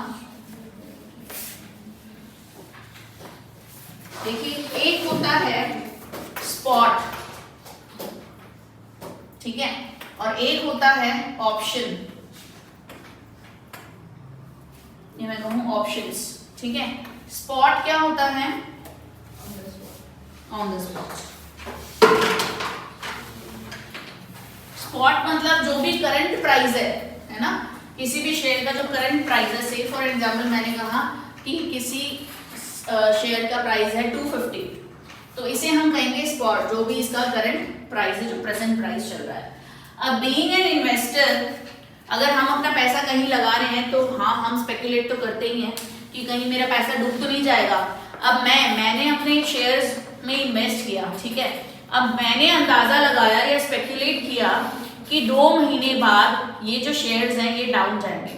देखिए, एक होता है स्पॉट, ठीक है, और एक होता है ऑप्शन, ये मैं कहूं ऑप्शंस। ठीक है, स्पॉट क्या होता है, ऑन द स्पॉट। स्पॉट मतलब जो भी करंट प्राइस है ना, किसी भी शेयर का जो करंट प्राइस है, से फॉर एग्जांपल मैंने कहा कि किसी शेयर का प्राइस है 250, तो इसे हम कहेंगे स्पॉट, जो भी इसका करंट प्राइस है, जो प्रेजेंट प्राइस चल रहा है। अब बीइंग एन इन्वेस्टर, अगर हम अपना पैसा कहीं लगा रहे हैं तो हाँ, हम स्पेकुलेट तो करते ही हैं कि कहीं मेरा पैसा डूब तो नहीं जाएगा। अब मैंने अपने शेयर्स में इन्वेस्ट किया, ठीक है, अब मैंने अंदाजा लगाया या स्पेकुलेट किया कि 2 महीने बाद ये जो शेयर्स हैं ये डाउन जाएंगे,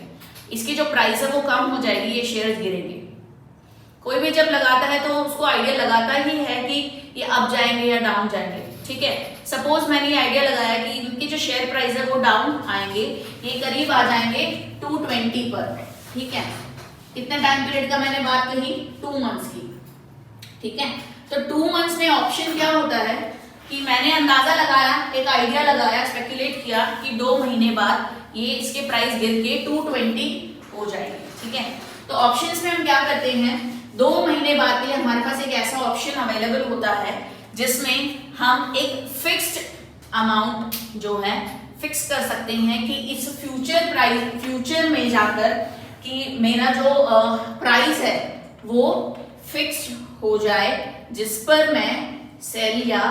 इसकी जो प्राइस है वो कम हो जाएगी, ये शेयर्स गिरेंगे। कोई भी जब लगाता है तो उसको आइडिया लगाता ही है कि ये अप जाएंगे या डाउन जाएंगे। ठीक है, सपोज मैंने ये आइडिया लगाया कि इनकी जो शेयर प्राइस है वो डाउन आएंगे, ये करीब आ जाएंगे 220 पर। ठीक है, कितने टाइम पीरियड का मैंने बात कही, 2 मंथ्स की। ठीक है, तो 2 मंथ्स में ऑप्शन क्या होता है कि मैंने अंदाजा लगाया, एक आइडिया लगाया, स्पेकुलेट किया कि 2 महीने बाद ये इसके प्राइस गिर के 220 हो जाएंगे। ठीक है, तो ऑप्शंस में हम क्या करते हैं, 2 महीने बाद के लिए हमारे पास एक ऐसा ऑप्शन अवेलेबल होता है जिसमें हम एक फिक्स्ड अमाउंट जो है फिक्स कर सकते हैं कि इस फ्यूचर में जाकर कि मेरा जो प्राइस है वो फिक्स्ड हो जाए, जिस पर मैं सेल या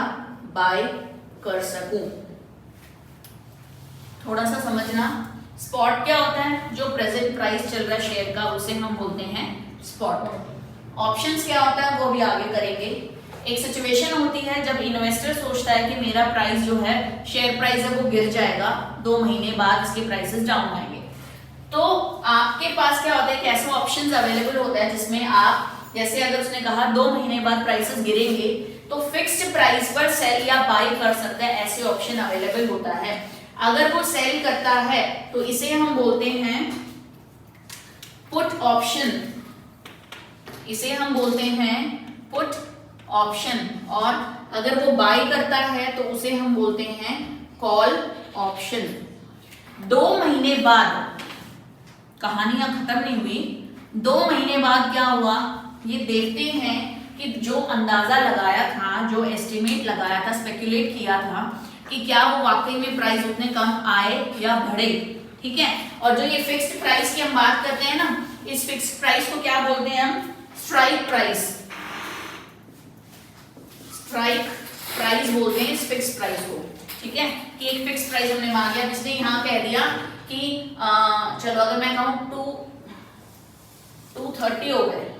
बाय कर सकूं। थोड़ा सा समझना, स्पॉट क्या होता है, जो प्रेजेंट प्राइस चल रहा है शेयर का, उसे हम बोलते हैं स्पॉट। ऑप्शंस क्या होता है वो भी आगे करेंगे। एक सिचुएशन होती है जब इन्वेस्टर सोचता है कि मेरा प्राइस जो है, शेयर प्राइस है वो गिर जाएगा, 2 महीने बाद इसके प्राइसेस डाउन आएंगे। तो आपके पास क्या होता है, एक ऐसा ऑप्शंस अवेलेबल होता है जिसमें आप, जैसे अगर उसने कहा 2 महीने बाद प्राइसेस गिरेंगे तो फिक्स्ड प्राइस पर सेल या बाय कर सकता है, ऐसे ऑप्शन अवेलेबल होता है। अगर वो सेल करता है तो इसे हम बोलते हैं पुट ऑप्शन, इसे हम बोलते हैं पुट ऑप्शन, और अगर वो बाय करता है तो उसे हम बोलते हैं कॉल ऑप्शन। 2 महीने बाद, कहानियां खत्म नहीं हुई, 2 महीने बाद क्या हुआ ये देखते हैं कि जो अंदाजा लगाया था, जो एस्टिमेट लगाया था, स्पेकुलेट किया था कि क्या वो वाकई में प्राइस उतने कम आए या बढ़े। ठीक है, और जो ये फिक्स्ड प्राइस की हम बात करते हैं ना, इस फिक्स्ड प्राइस को क्या बोलते हैं हम, स्ट्राइक प्राइस। स्ट्राइक प्राइस बोलते हैं इस फिक्स्ड प्राइस को। ठीक है, कि एक फिक्स्ड प्राइस हमने मान लिया, जिसने यहाँ कह दिया कि चलो अगर मैं कहूँ 230 हो गए,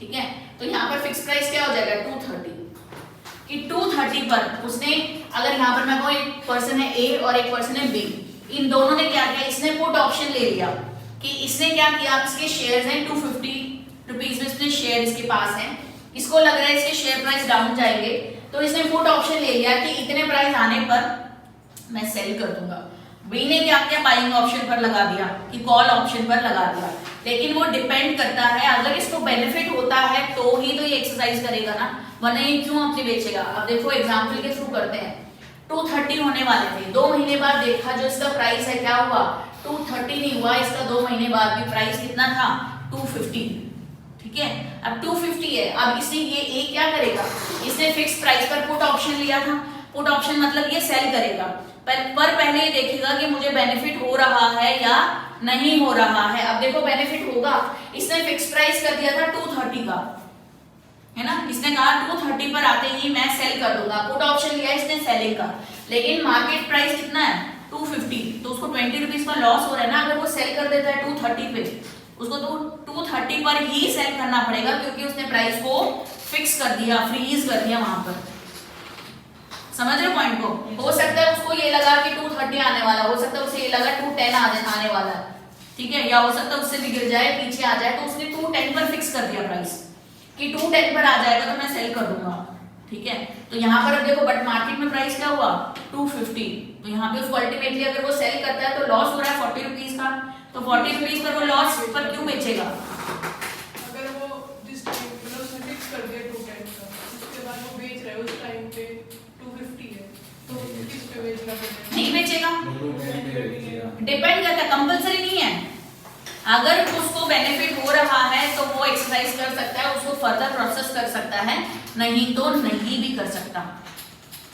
ठीक है, तो यहाँ पर फिक्स प्राइस क्या हो जाएगा 230, कि 230 पर उसने, अगर यहाँ पर मैं कहूँ एक पर्सन है ए और एक पर्सन है बी, इन दोनों ने क्या किया, इसने पुट ऑप्शन ले लिया कि इसने क्या किया, इसके शेयर्स हैं 250 रुपीज में, इसने शेयर इसके पास है, इसको लग रहा है इसके शेयर प्राइस डाउन जाएंगे, तो इसने पुट ऑप्शन ले लिया कि इतने प्राइस आने पर मैं सेल कर दूंगा। बी ने क्या किया, बाइंग ऑप्शन पर लगा दिया कि कॉल ऑप्शन पर लगा दिया। लेकिन वो डिपेंड करता है, अगर इसको बेनिफिट होता है तो ही तो ये एक्सरसाइज करेगा ना, वरना ये क्यों अपनी बेचेगा। अब देखो एग्जांपल के थ्रू करते हैं, 230 होने वाले थे, 2 महीने बाद देखा जो इसका प्राइस है क्या हुआ, 230 नहीं हुआ, इसका 2 महीने बाद भी प्राइस कितना था 250। ठीक ठीक है। अब 250 है, अब इसने ये ए क्या करेगा, इसने फिक्स प्राइस पर पुट ऑप्शन लिया था। पुट ऑप्शन मतलब ये सेल करेगा, पर पहले ये देखेगा कि मुझे बेनिफिट हो रहा है या नहीं हो रहा है। अब देखो बेनिफिट होगा, इसने फिक्स प्राइस कर दिया था 230 का, है ना, इसने कहा 230 पर आते ही मैं सेल कर दूंगा। पुट ऑप्शन लिया इसने सेलिंग का, लेकिन मार्केट प्राइस कितना है 250, तो उसको 20 रुपीज का लॉस हो रहा है ना। अगर वो सेल कर देता है 230 पे, उसको तो 230 पर ही सेल करना पड़ेगा, क्योंकि उसने प्राइस को फिक्स कर दिया, फ्रीज कर दिया वहां पर। समझ रहे हो पॉइंट को? हो सकता है उसको ये लगा कि 230 आने वाला, हो सकता है उसे ये लगा 210 आने वाला, ठीक है, या हो सकता है उससे भी गिर जाए, पीछे आ जाए, तो उसने 210 पर फिक्स कर दिया प्राइस कि 210 पर आ जाएगा तो मैं सेल कर दूंगा, ठीक है। तो यहाँ पर अब देखो, बट मार्केट में प्राइस क्या हुआ 250, तो यहाँ पे उसको अल्टीमेटली अगर वो सेल करता है तो लॉस हो रहा है 40 रुपीज का, तो 40 रुपीज पर वो लॉस पर क्यों बेचेगा? अगर वो जिस टाइम पे उसने फिक्स कर दिया 210 का, उसके बाद वो बेच रहा है उस टाइम पे 250 है, तो किस पे बेचना पड़ेगा? नहीं बेचेगा, डिपेंड करता है, कंपलसरी नहीं है। अगर उसको बेनिफिट हो रहा है तो वो एक्सरसाइज कर सकता है, उसको फर्दर प्रोसेस कर सकता है, नहीं तो नहीं भी कर सकता,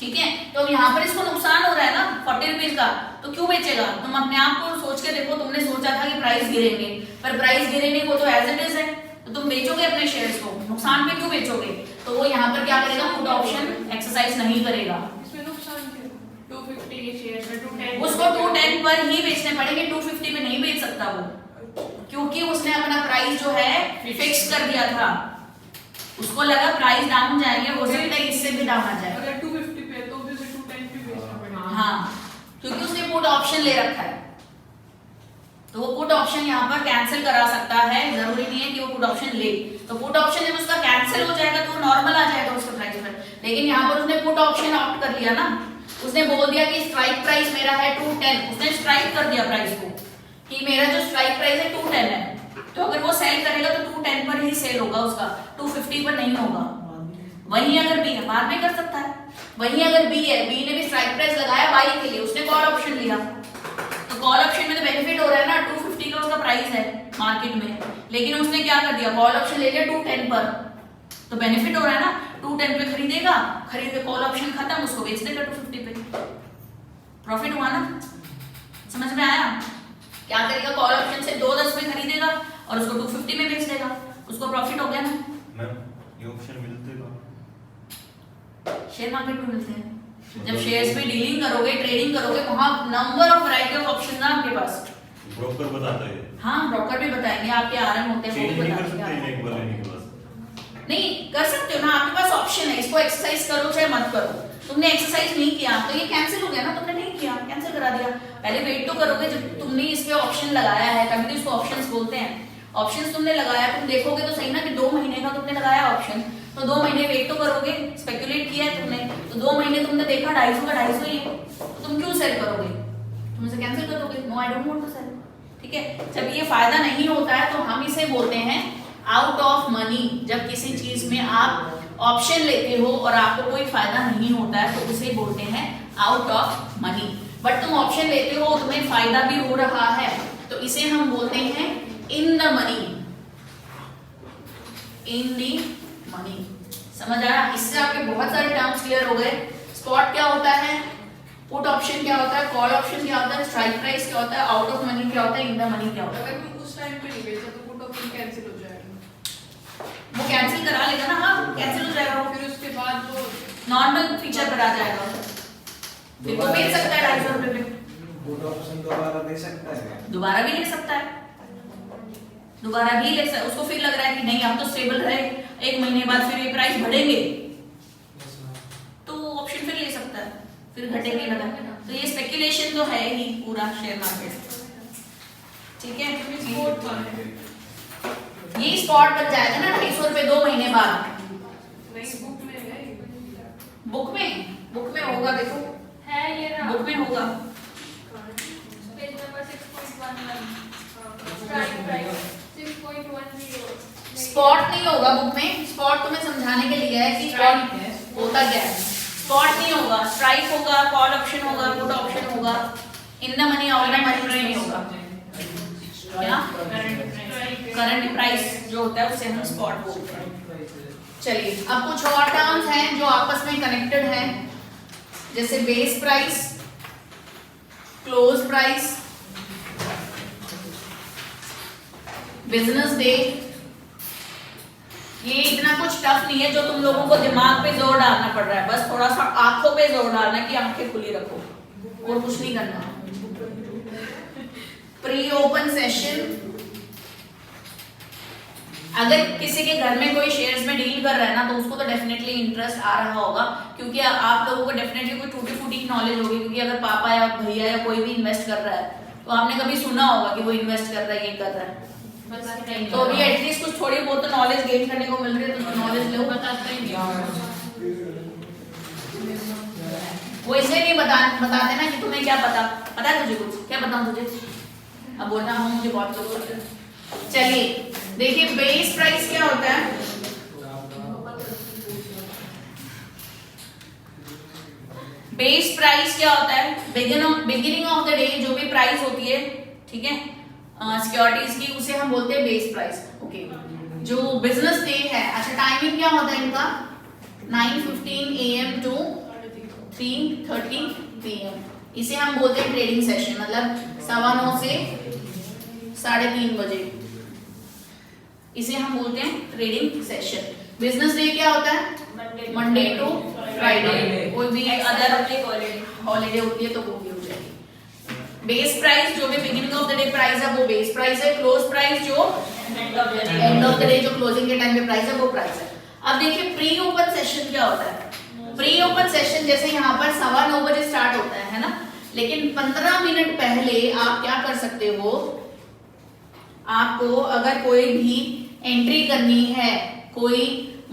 ठीक है। तो यहाँ पर इसको नुकसान हो रहा है ना 40 रुपीज का, तो क्यों बेचेगा? तुम अपने आप को सोच के देखो, तुमने सोचा था कि प्राइस गिरेंगे, पर प्राइस गिरेंगे वो तो एज इट इज है, तो तुम बेचोगे अपने शेयर्स को, नुकसान पे क्यों बेचोगे? तो वो यहाँ पर क्या करेगा, पुट ऑप्शन एक्सरसाइज नहीं करेगा। इसमें नुकसान क्या है? 250 के शेयर में 210 उसको 210 पर ही बेचने पड़ेंगे, 250 में नहीं बेच सकता वो, क्योंकि उसने अपना प्राइस जो है फिक्स कर दिया था। उसको लगा प्राइस डाउन जाएंगे, हो सकता है इससे भी डाउन आ जाए। अगर 250 पे है तो भी उसे 210 पे बेचना पड़ेगा। हाँ, क्योंकि उसने पुट ऑप्शन ले रखा है, तो वो पुट ऑप्शन यहाँ पर कैंसिल करा सकता है, जरूरी नहीं है कि वो पुट ऑप्शन ले। तो पुट ऑप्शन जब उसका कैंसिल हो जाएगा तो नॉर्मल आ जाएगा उसके प्राइस पर, लेकिन यहाँ पर उसने पुट ऑप्शन ऑप्ट कर लिया ना, उसने बोल दिया कि स्ट्राइक प्राइस मेरा है 210, उसने स्ट्राइक कर दिया प्राइस को कि मेरा जो स्ट्राइक प्राइस है 210 है, तो अगर वो सेल करेगा तो 210 पर ही सेल होगा उसका, 250 पर नहीं होगा। वही अगर बी है, बाद में कर सकता है। वही अगर बी है, बी ने भी स्ट्राइक प्राइस लगाया बाई के लिए, उसने कॉल ऑप्शन लिया, तो कॉल ऑप्शन में तो बेनिफिट हो रहा है ना, 250 का उसका प्राइस है मार्केट में, लेकिन उसने क्या कर दिया, कॉल ऑप्शन ले लिया 210 पर, तो बेनिफिट हो रहा है ना, 210 पे खरीदेगा, खरीद के कॉल ऑप्शन खत्म, उसको बेच देगा 250 पे, प्रॉफिट हुआ ना। समझ में आया? क्या करेगा, कॉल ऑप्शन से 210 में खरीदेगा और उसको 250 में बेच देगा, उसको प्रॉफिट हो गया ना। मैम ये ऑप्शन मिलते हैं? शेयर मार्केट में मिलते हैं, जब शेयर्स पे डीलिंग करोगे, ट्रेडिंग करोगे, वहां number of variety of option है आपके पास। ब्रोकर बताता है? हाँ, ब्रोकर भी बताएंगे, आपके आरएम होते हैं वो चेंज भी नहीं कर सकते बताएंगे। एक बार लेने के बाद? नहीं कर सकते हो ना, आपके पास ऑप्शन है, इसको एक्सरसाइज करो चाहे मत करो। तुमने एक्सरसाइज नहीं किया तो ये कैंसिल हो गया ना, तुमने नहीं किया, कैंसिल करा दिया। पहले वेट तो करोगे, जब तुमने इस पे ऑप्शन लगाया है, तभी तो इसको ऑप्शंस बोलते हैं। ऑप्शंस तुमने लगाया, तुम देखोगे तो सही ना कि 2 महीने का तुमने लगाया ऑप्शन, तो 2 महीने वेट तो करोगे, स्पेकुलेट किया है तुमने, तो 2 महीने तुमने देखा 250 का 250 ही है, तो तुम क्यों सेल करोगे? तुम इसे कैंसिल कर दोगे, no I don't want to sell, ठीक है। जब ये फायदा नहीं होता है तो हम इसे बोलते हैं आउट ऑफ मनी। जब किसी चीज में आप ऑप्शन लेते हो और आपको कोई फायदा नहीं होता है तो उसे बोलते हैं आउट ऑफ मनी। बट तुम ऑप्शन लेते हो, तुम्हें फायदा भी हो रहा है, तो इसे हम बोलते हैं in the money, in the money. समझ आया? इससे आपके बहुत सारे टर्म्स क्लियर हो गए। स्पॉट क्या होता है, पुट ऑप्शन क्या होता है, कॉल ऑप्शन क्या होता है, स्ट्राइक प्राइस क्या होता है, आउट ऑफ मनी क्या होता है, इन द मनी क्या होता है। अगर तुम उस टाइम पे नहीं बेचा तो पुट ऑप्शन कैंसिल हो जाएगा, वो कैंसिल करा लेगा ना, हाँ कैंसिल हो जाएगा, फिर उसके बाद वो नॉर्मल फीचर पर आ जाएगा, फिर वो बेच सकता है 250 रुपए पे, पुट ऑप्शन दोबारा दे सकता है, दोबारा भी ले सकता है, दोबारा भी ले सकता है। उसको फिर लग रहा है कि नहीं अब तो स्टेबल रहे, 1 महीने बाद फिर ये प्राइस बढ़ेंगे तो ऑप्शन फिर ले सकता है, फिर घटेंगे लगा। तो ये स्पेकुलेशन तो है ही पूरा शेयर मार्केट, ठीक है। स्पॉट कौन है? ये स्पॉट बन जाएगा ना 250 रुपए 2 महीने बाद। नहीं, बुक में है, बुक में होगा, देखो है ये रहा बुक में होगा। Page number 6.11 strike price 6.10 spot नहीं होगा बुक में, स्पॉट तुम्हें समझाने के लिए है कि स्पॉट होता क्या है। स्पॉट नहीं होगा, स्ट्राइक होगा, कॉल ऑप्शन होगा, पुट ऑप्शन होगा, in the money, out the money नहीं होगा। क्या करंट प्राइस जो होता है उसे हम स्पॉट बोलते हैं। चलिए अब कुछ और टर्म्स हैं जो आपस में कनेक्टेड हैं, जैसे base price, close price, business day. ये इतना कुछ टफ नहीं है जो तुम लोगों को दिमाग पे जोर डालना पड़ रहा है, बस थोड़ा सा आंखों पे जोर डालना है कि आंखें खुली रखो और कुछ नहीं करना। प्री ओपन सेशन, अगर किसी के घर में कोई शेयर्स में डील कर रहा है ना तो उसको तो डेफिनेटली इंटरेस्ट आ रहा होगा, क्योंकि आप लोगों को डेफिनेटली कोई टूटी फूटी नॉलेज होगी, क्योंकि अगर पापा या भैया या कोई भी इन्वेस्ट कर रहा है तो आपने कभी सुना होगा कि वो इन्वेस्ट कर रहा है, ये कर रहा है, तो अभी एटलीस्ट कुछ थोड़ी बहुत तो नॉलेज गेन करने को मिल रही है, तो नॉलेज लो। बताते ही नहीं। वो इसलिए नहीं बताते ना कि तुम्हें क्या पता है तुझे, कुछ क्या बताऊं तुझे, अब बोलना हम मुझे बहुत कुछ पता है। चलिए देखिए बेस प्राइस क्या होता है। बेस प्राइस क्या होता है, बिगिनिंग ऑफ द डे जो भी प्राइस होती है, ठीक है, सिक्योरिटीज की, उसे हम बोलते हैं बेस प्राइस। ओके, जो बिजनेस डे है, अच्छा टाइमिंग क्या होता है इनका, 9:15 AM to 3:30 PM, इसे हम बोलते हैं ट्रेडिंग सेशन, मतलब 9:15 से 3:30 बजे, इसे हम बोलते हैं ट्रेडिंग सेशन। बिजनेस डे क्या होता है, मंडे टू फ्राइडे, कोई भी अदर हॉलीडे होती है तो वो भी हो जाएगी। बेस प्राइस जो भी beginning of the day price है वो बेस प्राइस है, क्लोज प्राइस जो एंड ऑफ द डे जो क्लोजिंग के टाइम पे प्राइस है वो प्राइस है। अब देखिए प्री ओपन सेशन क्या होता है। प्री ओपन सेशन जैसे यहाँ पर 9:15 बजे स्टार्ट होता है ना, लेकिन 15 मिनट पहले आप क्या कर सकते हो, आपको अगर कोई भी एंट्री करनी है, कोई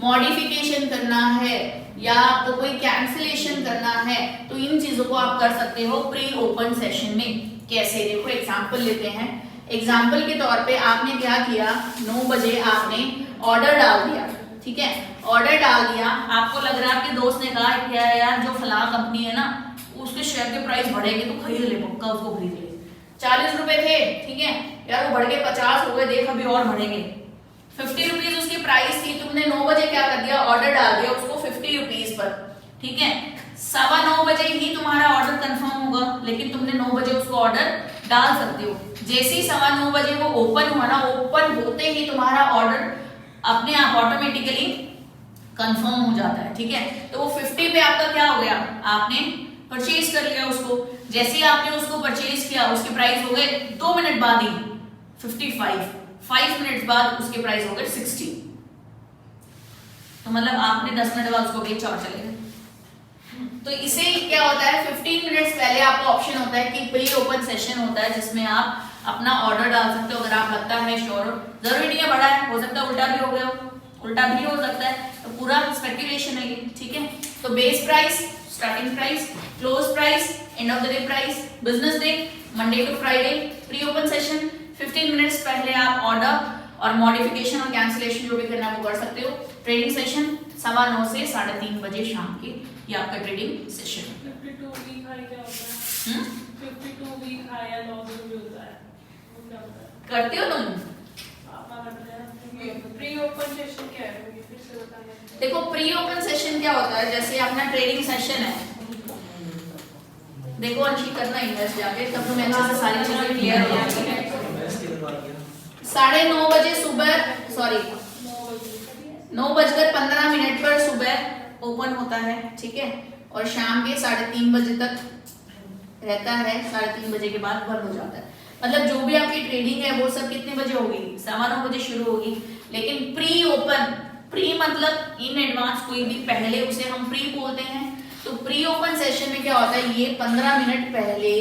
मॉडिफिकेशन करना है या आपको कोई कैंसिलेशन करना है, तो इन चीजों को आप कर सकते हो प्री ओपन सेशन में। कैसे, देखो एग्जांपल लेते हैं। एग्जांपल के तौर पे आपने क्या किया, 9 बजे आपने ऑर्डर डाल दिया, ठीक है, ऑर्डर डाल दिया, आपको लग रहा है आपके दोस्त ने कहा क्या यार जो फलां कंपनी है ना उसके शेयर के प्राइस बढ़ेंगे तो खरीद ले, पक्का उसको खरीद ले। 40 रुपए थे, ठीक है यार, वो बढ़ के 50 हो गए, देख अभी और बढ़ेंगे। 50 रुपीज उसकी प्राइस थी, तुमने 9 बजे क्या कर दिया, ऑर्डर डाल दिया उसको 50 रुपीज पर, ठीक है। 9:15 बजे ही तुम्हारा ऑर्डर कंफर्म होगा, लेकिन तुमने 9 बजे उसको ऑर्डर डाल सकते हो। जैसे ही 9:15 बजे वो ओपन हुआ ना, ओपन होते ही तुम्हारा ऑर्डर अपने आप ऑटोमेटिकली कंफर्म हो जाता है, ठीक है। तो वो 50 पे आपका क्या हो गया, आपने परचेज कर लिया उसको। जैसे ही आपने उसको परचेज किया, उसके प्राइस हो गए 2 मिनट बाद ही 55, 5 मिनट बाद उसके प्राइस हो गए 60, तो मतलब आपने 10 मिनट बाद उसको बेचा और चले गए। तो इसे क्या होता है, 15 मिनट्स पहले आपका ऑप्शन होता है कि प्री ओपन सेशन होता है, जिसमें आप अपना ऑर्डर डाल सकते हो। अगर आप लगता है श्योर, जरूरी नहीं है बड़ा है, हो सकता है उल्टा भी हो गया हो, उल्टा भी हो सकता है, तो पूरा स्पेकुलेशन है ये, ठीक है। तो base price, starting price, close price, end of the day price, business day Monday to Friday, pre open session 15 minutes पहले आप ऑर्डर और मॉडिफिकेशन और कैंसिलेशन जो भी करना है वो कर सकते हो। ट्रेडिंग सेशन 9:15 से 3:30 बजे शाम के, ये आपका ट्रेडिंग सेशन है। 52 वीक हाई क्या होता है? 52 वीक हाई या लॉस जो होता है वो क्या होता है? करते हो तुम? पापा करते हैं। प्री ओपन सेशन क्या है, मुझे फिर से बताना। देखो प्री ओपन सेशन क्या होता है, जैसे अपना ट्रेडिंग सेशन है, देखो अंशी करना इन्वेस्ट जाके, तब तुम्हें अच्छे से सारी चीजें क्लियर हो जाएंगी। 9:30 बजे सुबह, सॉरी 9:15 पर सुबह ओपन होता है, ठीक है, और शाम के 3:30 बजे तक रहता है, 3:30 बजे के बाद बंद हो जाता है। मतलब जो भी आपकी ट्रेडिंग है वो सब कितने बजे होगी, 9:15 बजे शुरू होगी। लेकिन प्री ओपन, प्री मतलब इन एडवांस, कोई भी पहले, उसे हम प्री बोलते हैं। तो प्री ओपन सेशन में क्या होता है, ये 15 मिनट पहले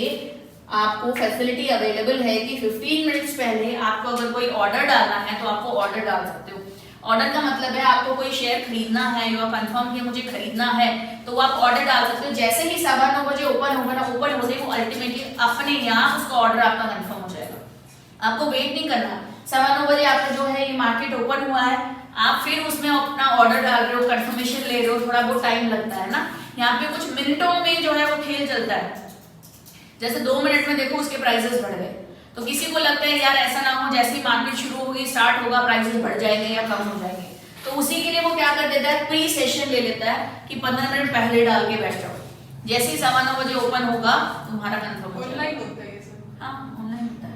आपको फैसिलिटी अवेलेबल है कि 15 मिनट्स पहले आपको अगर कोई ऑर्डर डालना है तो आपको ऑर्डर डाल सकते हो। ऑर्डर का मतलब है आपको कोई शेयर खरीदना है, या कंफर्म किया मुझे खरीदना है, तो आप ऑर्डर डाल सकते हो। जैसे ही 9:15 बजे ओपन होगा ना, ओपन होते ही वो अल्टीमेटली अपने यहाँ उसका ऑर्डर आपका कंफर्म हो जाएगा। आपको वेट नहीं करना। 9:15 बजे आपका जो है ये मार्केट ओपन हुआ है, आप फिर उसमें अपना ऑर्डर डाल रहे हो, कंफर्मेशन ले रहे हो, थोड़ा बहुत टाइम लगता है ना, यहाँ पे कुछ मिनटों में जो है वो खेल चलता है। जैसे 2 मिनट में देखो उसके प्राइसेस बढ़ गए, तो किसी को लगता है यार ऐसा ना हो जैसे ही मार्केट शुरू हो होगी, स्टार्ट होगा, प्राइसेस बढ़ जाएंगे या कम हो जाएंगे। तो उसी के लिए वो क्या कर देता है, प्री सेशन ले लेता है कि 15 मिनट पहले डाल के बैठ जाओ, जैसे ही 9:15 बजे ओपन होगा तुम्हारा कंफर्म हो जाएगा। ऑनलाइन होता है ये सब? हाँ ऑनलाइन होता है।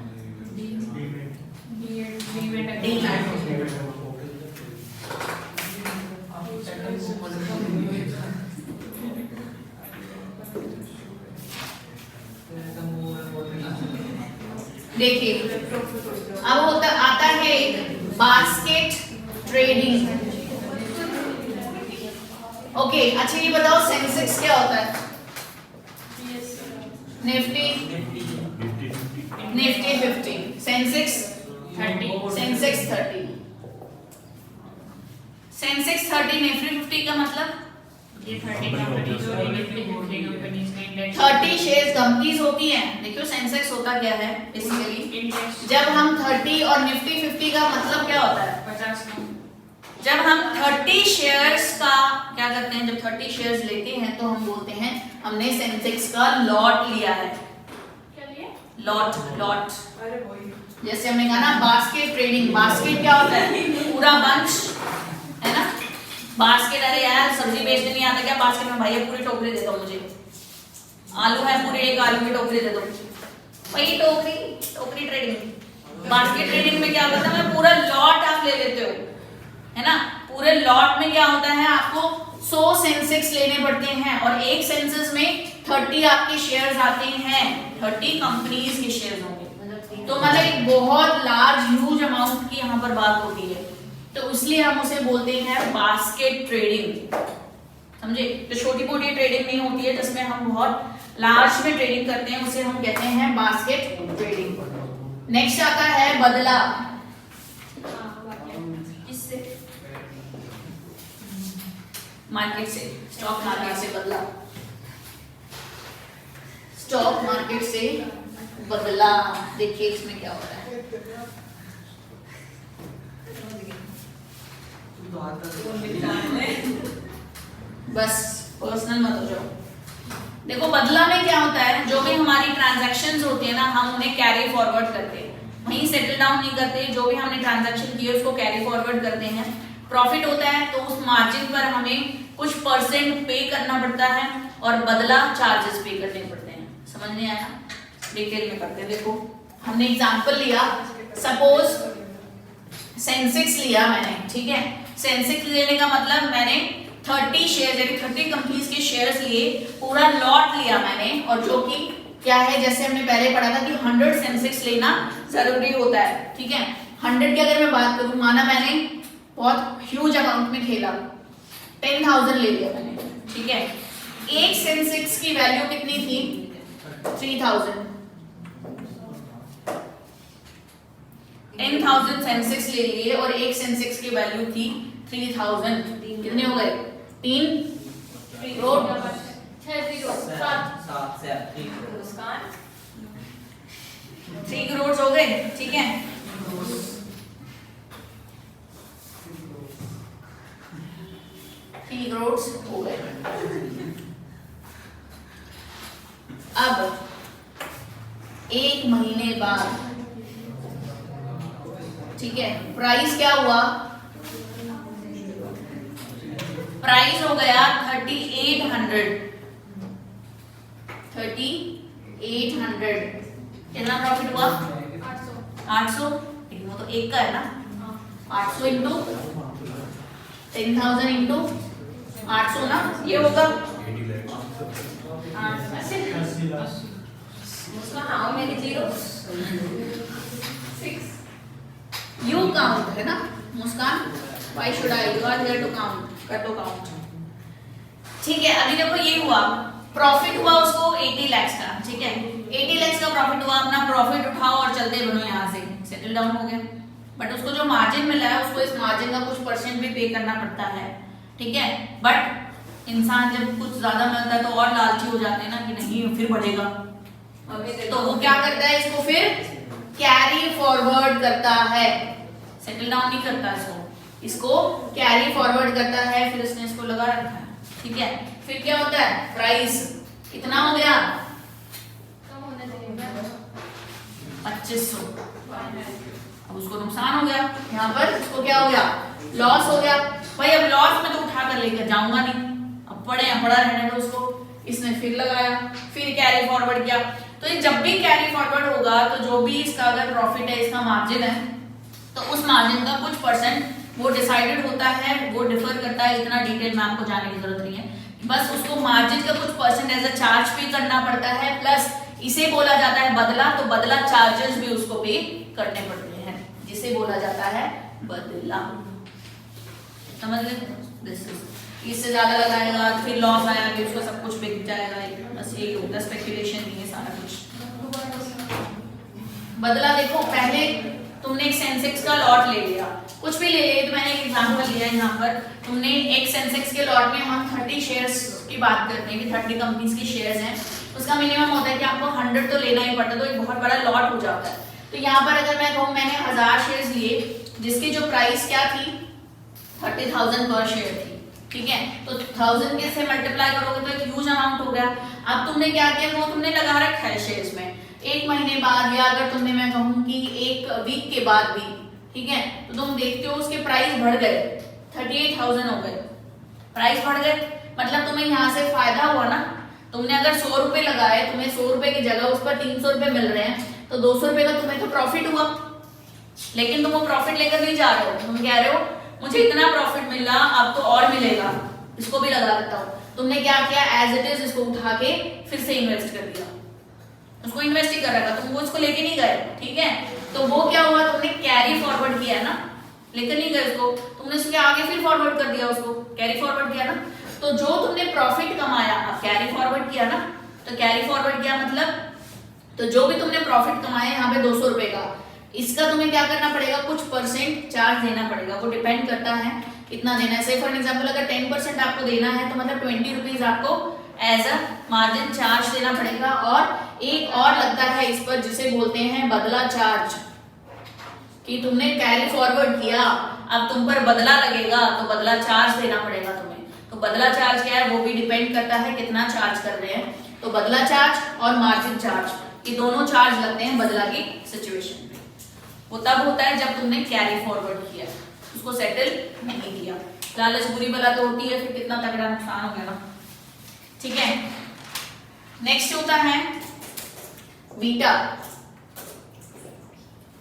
देखिए अब होता आता है एक बास्केट ट्रेडिंग। ओके अच्छा ये बताओ सेंसेक्स क्या होता है? Nifty 50, Sensex 30, Sensex 30, Sensex 30 Nifty 50 का मतलब ये 30 कंपनीज और निफ्टी 50 कंपनीज का इंडेक्स 30 शेयर्स कंपनीज होती हैं। देखियो सेंसेक्स होता क्या है बेसिकली, इंडेक्स जब हम 30 और निफ्टी 50 का मतलब क्या होता है? 50 का जब हम 30 शेयर्स का क्या करते हैं, जब 30 शेयर्स लेते हैं तो हम बोलते हैं हमने सेंसेक्स का लॉट लिया है। क्या लिए? लॉट अरे वही जैसे हमने कहा ना बास्केट ट्रेडिंग, बास्केट क्या होता है? पूरा बंच है ना, बास्केट। अरे यार सब्जी बेचने नहीं आता क्या बास्केट में? भैया पूरी टोकरी दे दो मुझे, आलू है पूरे एक आलू की टोकरी दे दो, वही टोकरी ट्रेडिंग। बास्केट ट्रेडिंग में क्या होता है, पूरा लॉट आप ले लेते हो है ना। पूरे लॉट में क्या होता है, आपको 100 सेंसेक्स लेने पड़ते हैं और एक सेंसेक्स में 30 आपके शेयर्स आते हैं, 30 कंपनीज के शेयर्स होंगे। तो मतलब एक बहुत लार्ज ह्यूज अमाउंट की यहाँ पर बात होती है, तो इसलिए हम उसे बोलते हैं बास्केट ट्रेडिंग, समझे। तो छोटी मोटी ट्रेडिंग नहीं होती है जिसमें हम बहुत लार्ज में ट्रेडिंग करते हैं, उसे हम कहते हैं बास्केट ट्रेडिंग। नेक्स्ट आता है बदला। किससे? मार्केट से, स्टॉक मार्केट से बदला, स्टॉक मार्केट से बदला। देखिए इसमें क्या होता है, बस पर्सनल मत हो जाओ। देखो बदला में क्या होता है, जो भी हमारी ट्रांजैक्शंस होती है ना, हम उन्हें कैरी फॉरवर्ड करते हैं, वहीं सेटल डाउन नहीं करते। जो भी हमने ट्रांजैक्शन किए उसको कैरी फॉरवर्ड करते हैं। प्रॉफिट होता है तो उस मार्जिन पर हमें कुछ परसेंट पे करना पड़ता है और बदला चार्जेस पे करने पड़ते हैं। समझ नहीं आया? डिटेल में करते हैं। देखो हमने एग्जांपल लिया, सपोज सेंसेक्स लिया मैंने, ठीक है। सेंसेक्स लेने का मतलब मैंने 30 शेयर यानी 30 कंपनीज के शेयर्स लिए, पूरा लॉट लिया मैंने, और जो कि क्या है, जैसे हमने पहले पढ़ा था कि 100 सेंसेक्स लेना जरूरी होता है, ठीक है। 100 की अगर मैं बात करूं, माना मैंने बहुत ह्यूज अमाउंट में खेला, 10,000 ले लिया मैंने, ठीक है। एक सेंसेक्स की वैल्यू कितनी थी? 3,000। 10,000 सेंसेक्स ले लिए और एक सेंसेक्स की वैल्यू थी 3,000। कितने हो गए? 3 करोड़। 3 करोड़ हो गए, ठीक है। हो गए। अब 1 महीने बाद, ठीक है, प्राइस क्या हुआ? प्राइस हो गया 3800। 3800 कितना प्रॉफिट हुआ? 800। वो तो एक का है ना, 800 इंटू 10,000 इंटू 800 ना, ये होगा 80 lakh. How many zeros? 6। You count है ना Muskan, why should I, you are here to count, कर दो काउंट, ठीक है। अभी देखो ये हुआ, प्रॉफिट हुआ उसको 80 लाख का, ठीक है। 80 लाख का प्रॉफिट हुआ, अपना प्रॉफिट उठाओ और चलते बनो, यहाँ से सेटल डाउन हो गया। बट उसको जो मार्जिन मिला है, उसको इस मार्जिन का कुछ परसेंट भी पे करना पड़ता है, ठीक है। बट इंसान जब कुछ ज्यादा मिलता है तो और लालची हो जाते हैं ना कि नहीं फिर बढ़ेगा, तो वो क्या करता है, इसको फिर कैरी फॉरवर्ड करता है, सेटल डाउन नहीं करता इसको कैरी फॉरवर्ड करता है। फिर उसने इसको लगा रखा है, ठीक है। फिर क्या होता है, प्राइस कितना हो गया? कम होना चाहिए। 2500। अब उसको नुकसान हो गया, यहाँ पर उसको क्या हो गया, लॉस हो गया। भाई अब लॉस में तो उठा कर लेकर जाऊंगा नहीं, अब पड़ा रहने दो उसको। इसने फिर लगाया, फिर कैरी फॉरवर्ड किया। तो ये जब भी कैरी फॉरवर्ड होगा तो जो भी इसका अगर प्रॉफिट है, इसका मार्जिन है, तो उस मार्जिन का कुछ परसेंट वो डिसाइडेड होता है, वो डिफर करता है। इतना डिटेल में आपको जाने की जरूरत नहीं है, बस उसको मार्जिन का कुछ परसेंट एज अ चार्ज पे करना पड़ता है, प्लस इसे बोला जाता है बदला। तो बदला चार्जेस भी उसको पे करने पड़ते हैं, जिसे बोला जाता है बदला। समझ गए? इससे ज्यादा लगाएगा फिर लॉस आया, फिर उसका सब कुछ बिक जाएगा। बस यही होता है, स्पेकुलेशन नहीं है सारा कुछ। बदला देखो, पहले तुमने एक सेंसेक्स का लॉट ले लिया, कुछ भी ले लिया, तो मैंने एक एग्जांपल लिया यहाँ पर। तुमने एक सेंसेक्स के लॉट में, हम 30 शेयर्स की बात करते हैं कि 30 कंपनीज की शेयर्स हैं, उसका मिनिमम होता है कि आपको 100 तो लेना ही पड़ता है, तो एक बहुत बड़ा लॉट हो जाता है। तो यहाँ पर अगर मैं कहूँ मैंने 1000 शेयर्स लिए, जिसकी जो प्राइस क्या थी, 30,000 पर शेयर थी, ठीक है। तो 1000 के से मल्टीप्लाई करोगे तो एक ह्यूज अमाउंट हो गया। अब तुमने क्या किया, वो तुमने लगा रखा है शेयर्स में, एक महीने बाद या अगर तुमने, मैं कहूँ कि एक वीक के बाद भी, ठीक है, तो तुम देखते हो उसके प्राइस बढ़ गए, 38,000 हो गए, प्राइस बढ़ गए, मतलब तुम्हें यहाँ से फायदा हुआ ना। तुमने अगर 100 रुपए लगाए, तुम्हें 100 रुपए की जगह उस पर 300 रुपए मिल रहे हैं, तो 200 रुपए का तुम्हें तो प्रॉफिट हुआ। लेकिन तुम वो प्रॉफिट लेकर नहीं जा रहे हो, तुम कह रहे हो मुझे इतना प्रॉफिट मिला, अब तो और मिलेगा, इसको भी लगा देता हूँ। तुमने क्या किया, एज इट इज इसको उठा के फिर से इन्वेस्ट कर दिया, उसको इन्वेस्ट ही कर रखा, तुम वो इसको लेके नहीं गए, ठीक है। तो वो क्या हुआ, तुमने कैरी फॉरवर्ड किया ना, लेकर नहीं गए उसको, तुमने उसके आगे फिर फॉरवर्ड कर दिया, उसको कैरी फॉरवर्ड किया ना। तो जो तुमने प्रॉफिट कमाया, अब कैरी फॉरवर्ड किया ना, तो कैरी फॉरवर्ड किया मतलब, तो जो भी तुमने प्रॉफिट कमाया यहाँ पे 200 रुपए का, इसका तुम्हें क्या करना पड़ेगा, कुछ परसेंट चार्ज देना पड़ेगा। वो डिपेंड करता है कितना देना है। से फॉर एग्जांपल अगर 10% आपको देना है, तो मतलब 20 रुपीज आपको एज अ मार्जिन चार्ज देना पड़ेगा। और एक और लगता है इस पर, जिसे बोलते हैं बदला चार्ज, कि तुमने कैरी फॉरवर्ड किया, अब तुम पर बदला लगेगा, तो बदला चार्ज देना पड़ेगा तुम्हें। तो बदला चार्ज क्या है, वो भी डिपेंड करता है कितना चार्ज कर रहे हैं। तो बदला चार्ज और मार्जिन चार्ज, ये दोनों चार्ज लगते हैं बदला की सिचुएशन में। वो तब होता है जब तुमने कैरी फॉरवर्ड किया, उसको सेटल नहीं किया। लालच बुरी बला तो होती है, फिर कितना तगड़ा नुकसान हो गया ना, ठीक है। नेक्स्ट होता है बीटा।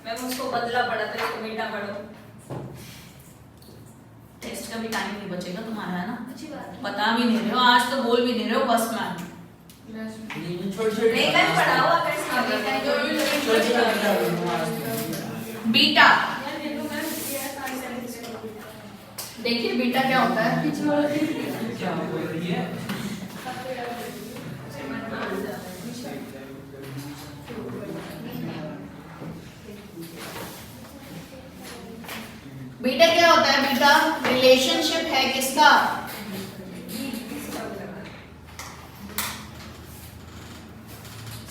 मैं उसको बदला पढ़ा था, इसको बीटा पढ़ो। टेस्ट का भी टाइम नहीं बचेगा तुम्हारा, है ना। अच्छी बात है। बता भी नहीं रहे हो, आज तो बोल भी नहीं रहे हो, बस में बीटा। देखिए बीटा क्या होता है, बीटा क्या होता है, बीटा रिलेशनशिप है किसका,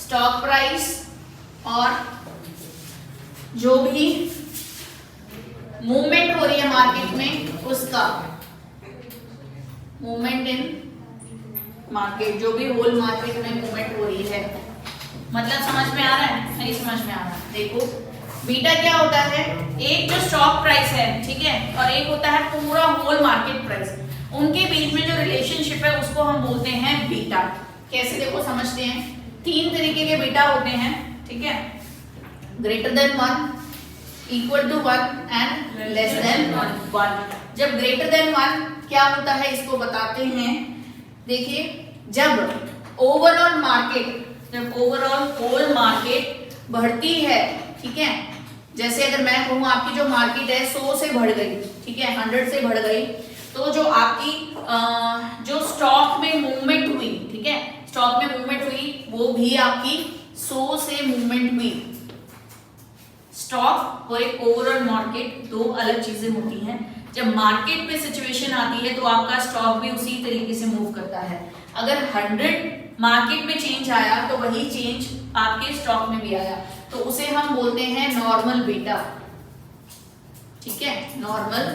स्टॉक प्राइस और जो भी मूवमेंट हो रही है मार्केट में उसका, मूवमेंट इन मार्केट, जो भी होल मार्केट में मूवमेंट हो रही है। मतलब समझ में आ रहा है, नहीं समझ में आ रहा है। देखो बीटा क्या होता है, एक जो स्टॉक प्राइस है, ठीक है, और एक होता है पूरा होल मार्केट प्राइस, उनके बीच में जो रिलेशनशिप है उसको हम बोलते हैं बीटा। कैसे देखो समझते हैं, 3 तरीके के बीटा होते हैं, ठीक है, greater than 1, equal to 1 and less than 1। जब ग्रेटर देन 1 क्या होता है इसको बताते हैं। देखिए जब ओवरऑल मार्केट, जब ओवरऑल होल मार्केट बढ़ती है, ठीक है, जैसे अगर मैं कहूँ आपकी जो मार्केट है 100 से बढ़ गई, ठीक है, 100 से बढ़ गई, तो जो आपकी जो स्टॉक में मूवमेंट हुई, ठीक है, स्टॉक में मूवमेंट हुई वो भी आपकी 100 से मूवमेंट हुई। स्टॉक और एक ओवरऑल मार्केट दो अलग चीजें होती हैं। जब मार्केट में सिचुएशन आती है तो आपका स्टॉक भी उसी तरीके से मूव करता है। अगर 100 मार्केट में चेंज आया तो वही चेंज आपके स्टॉक में भी आया, तो उसे हम बोलते हैं नॉर्मल बीटा, ठीक है, नॉर्मल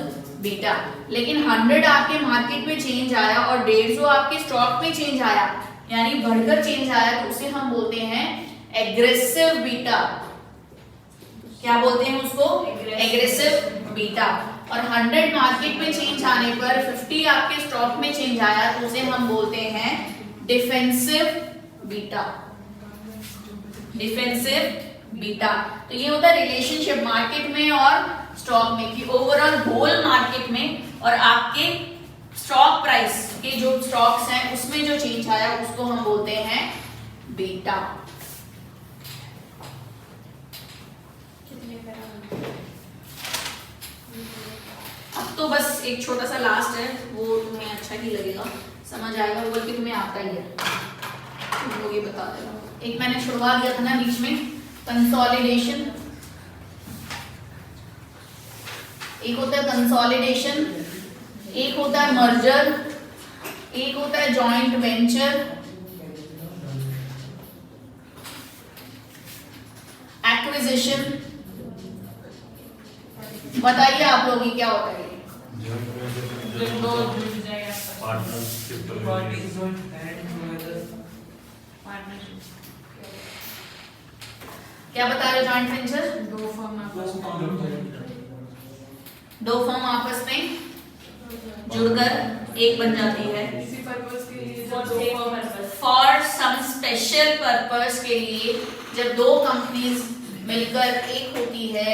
बीटा। लेकिन 100 आपके मार्केट में चेंज आया और 150 आपके स्टॉक में चेंज आया, यानी बढ़कर चेंज आया, तो उसे हम बोलते हैं एग्रेसिव बीटा। क्या बोलते हैं उसको? Aggressive beta. और 100 मार्केट में चेंज आने पर 50 आपके स्टॉक में चेंज आया तो उसे हम बोलते हैं डिफेंसिव बीटा। Defensive beta. तो ये होता है रिलेशनशिप मार्केट में और स्टॉक में कि ओवरऑल होल मार्केट में और आपके स्टॉक प्राइस के जो स्टॉक्स हैं उसमें जो चेंज आया उसको हम बोलते हैं बीटा। अब तो बस एक छोटा सा लास्ट है, वो तुम्हें अच्छा ही लगेगा, समझ आएगा, वो बल्कि तुम्हें आता ही है, तुम लोग ये बता देना। एक मैंने छुड़वा दिया था ना बीच में, कंसोलिडेशन। एक होता है कंसोलिडेशन, एक होता है मर्जर, एक होता है जॉइंट वेंचर, एक्विजिशन। बताइए आप लोग ये क्या होता है? पार्टनरशिप क्या बता रहे हो? जॉइंट वेंचर दो फर्म आपस में जुड़कर एक बन जाती है। इसी पर्पस के लिए For जब safe दो purpose. For some special purpose के लिए जब दो कंपनीज मिलकर एक होती है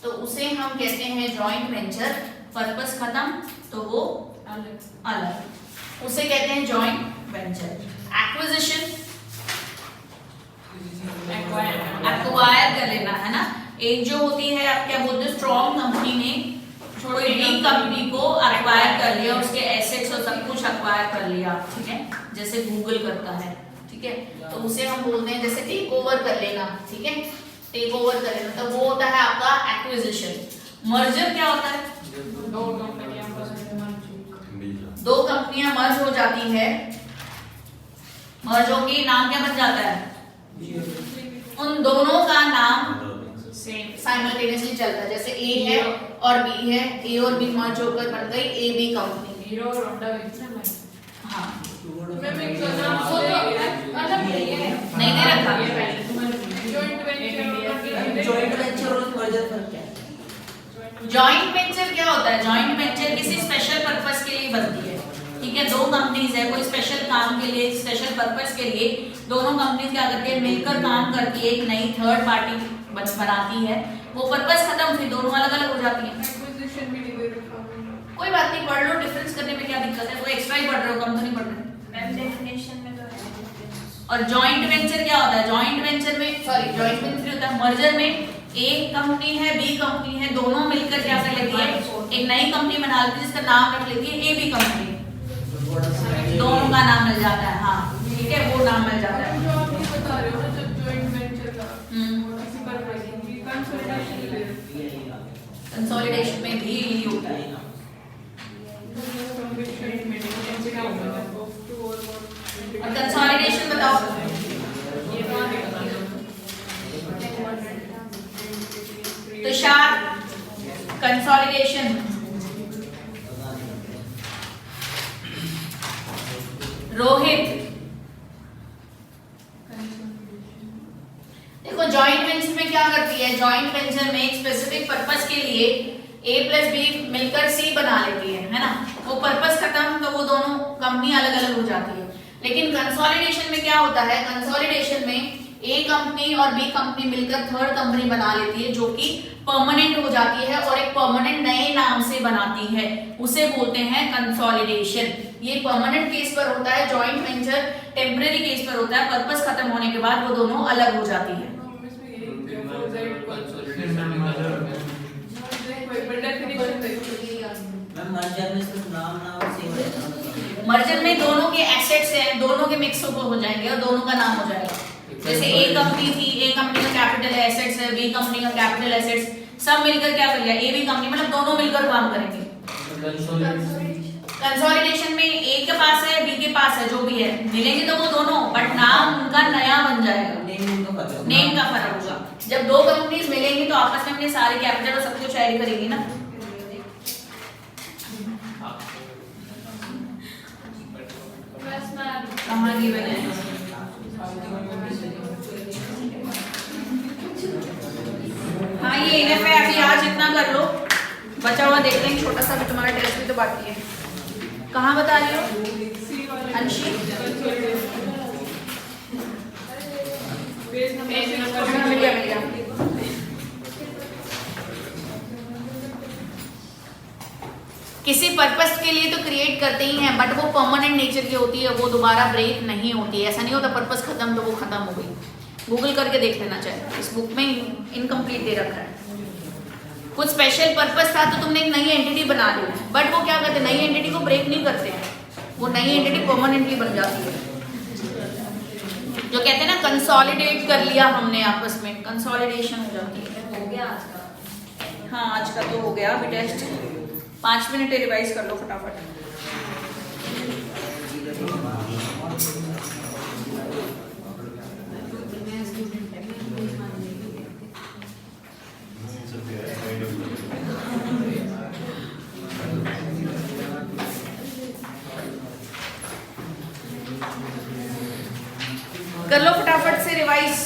तो उसे हम कहते हैं जॉइंट वेंचर। पर्पस खत्म तो वो अलग, उसे कहते हैं जॉइंट वेंचर। एक्विजिशन, एक्वायर कर लेना है ना। एक जो होती है आप क्या बोलते हो, स्ट्रॉन्ग कंपनी ने छोड़ो वीक कंपनी को एक्वायर कर लिया, उसके एसेट्स और सब कुछ एक्वायर कर लिया, ठीक है, जैसे गूगल करता है, ठीक है, तो उसे हम बोलते हैं जैसे टेक ओवर कर लेना, ठीक है, टेक ओवर कर लेना, तो वो होता है आपका एक्विजिशन। मर्जर क्या होता है? दो कंपनियां मर्ज हो जाती है, मर्ज होगी, नाम क्या बन जाता है? उन दोनों का नाम साइमल्टेनियसली चलता है, जैसे ए है और बी है, ए और बी मर्ज होकर बन गई ए बी कंपनी। हीरो और होंडा हाँ, मैम एक नाम वो तो अलग नहीं दे रखा। जॉइंट वेंचर वेंचर और मर्जर फर्क क्या है? जॉइंट वेंचर क्या होता है? जॉइंट वेंचर किसी स्पेशल पर्पस के लिए बनती है, ठीक है, दो कंपनीज है, कोई स्पेशल काम के लिए, स्पेशल पर्पस के लिए दोनों कंपनीज क्या करती है, मिलकर काम करती है, एक नई थर्ड पार्टी बनाती है, वो पर्पस खत्म, फिर दोनों अलग अलग हो जाती है। एक्विजिशन भी नहीं दे रखा मैंने। कोई बात नहीं, पढ़ लो, डिफरेंस करने में क्या दिक्कत है, वो एक्स्ट्रा ही पढ़ रहे हो, कम तो नहीं पढ़ रहे। मैम डेफिनेशन में तो है। और जॉइंट वेंचर क्या होता है? जॉइंट वेंचर में, सॉरी, जॉइंट वेंचर होता है मर्जर में एक कंपनी है, बी कंपनी है, दोनों मिलकर क्या कर लेती है, एक नई कंपनी बना लेती है, जिसका नाम रख लेती है ए बी कंपनी, दोनों का नाम मिल जाता है, हाँ ठीक है, वो नाम मिल जाता है। जो आप ये बता रहे हो ना, जब जॉइंट वेंचर का किसी पर्पस की कंसोलिडेशन ले रहे हैं, कंसोलिडेशन में भी यही होता है। और कंसोलिडेशन बताओ, तुषार, कंसोलिडेशन। रोहित, देखो जॉइंट वेंचर में क्या करती है, जॉइंट वेंचर में एक स्पेसिफिक पर्पस के लिए ए प्लस बी मिलकर सी बना लेती है ना, वो पर्पस खत्म तो वो दोनों कंपनी अलग अलग हो जाती है। लेकिन कंसोलिडेशन में क्या होता है, कंसोलिडेशन में ए कंपनी और बी कंपनी मिलकर थर्ड कंपनी बना लेती है जो कि परमानेंट हो जाती है और एक परमानेंट नए नाम से बनाती है, उसे बोलते हैं कंसोलिडेशन। ये परमानेंट केस पर होता है, जॉइंट वेंचर टेम्परेरी केस पर होता है, पर्पस खत्म होने के बाद वो दोनों अलग हो जाती है। मैम मर्जर में सिर्फ नाम सेम रहेगा। मर्जर में दोनों के एसेट्स हैं, दोनों के मिक्स हो जाएंगे और दोनों का नाम हो जाएगा। जैसे ए कंपनी थी, ए कंपनी का कैपिटल एसेट्स है, बी कंपनी का कैपिटल एसेट्स, सब मिलकर क्या कर लिया, ए बी कंपनी, मतलब दोनों मिलकर काम करेंगे। कंसोलिडेशन में ए के पास है, बी के पास है, जो भी है मिलेंगे तो वो दोनों, बट नाम उनका नया बन जाएगा, नेम का फर्क होगा। जब दो कंपनीज मिलेंगी तो आपस में अपने सारे कैपिटल और सब कुछ ऐड करेंगी ना। कहाँ की बने हाँ हाँ ये इनफ है, अभी आज इतना कर लो, बचा हुआ देख लेंगे, छोटा सा भी तुम्हारा टेस्ट भी तो बाकी है। कहाँ बता रही हो अंशी? पेज नंबर हाँ, मिल गया। किसी पर्पस के लिए तो क्रिएट करते ही हैं, बट वो परमानेंट नेचर की होती है, वो दोबारा ब्रेक नहीं होती है। ऐसा नहीं होता पर्पस खत्म तो वो खत्म हो गई। गूगल करके देख लेना चाहिए, इस बुक में इनकम्प्लीट दे रखा है। कुछ स्पेशल पर्पस था तो तुमने एक नई एंटिटी बना ली, बट वो क्या करते हैं, नई एंटिटी को ब्रेक नहीं करते हैं, वो नई एंटिटी परमानेंटली बन जाती है। जो कहते हैं ना कंसोलिडेट कर लिया हमने आपस में, कंसोलिडेशन हो जाती है। हो गया आज का। हाँ आज का तो हो गया, अभी टेस्ट 5 मिनट रिवाइज कर लो फटाफट। कर लो फटाफट से रिवाइज।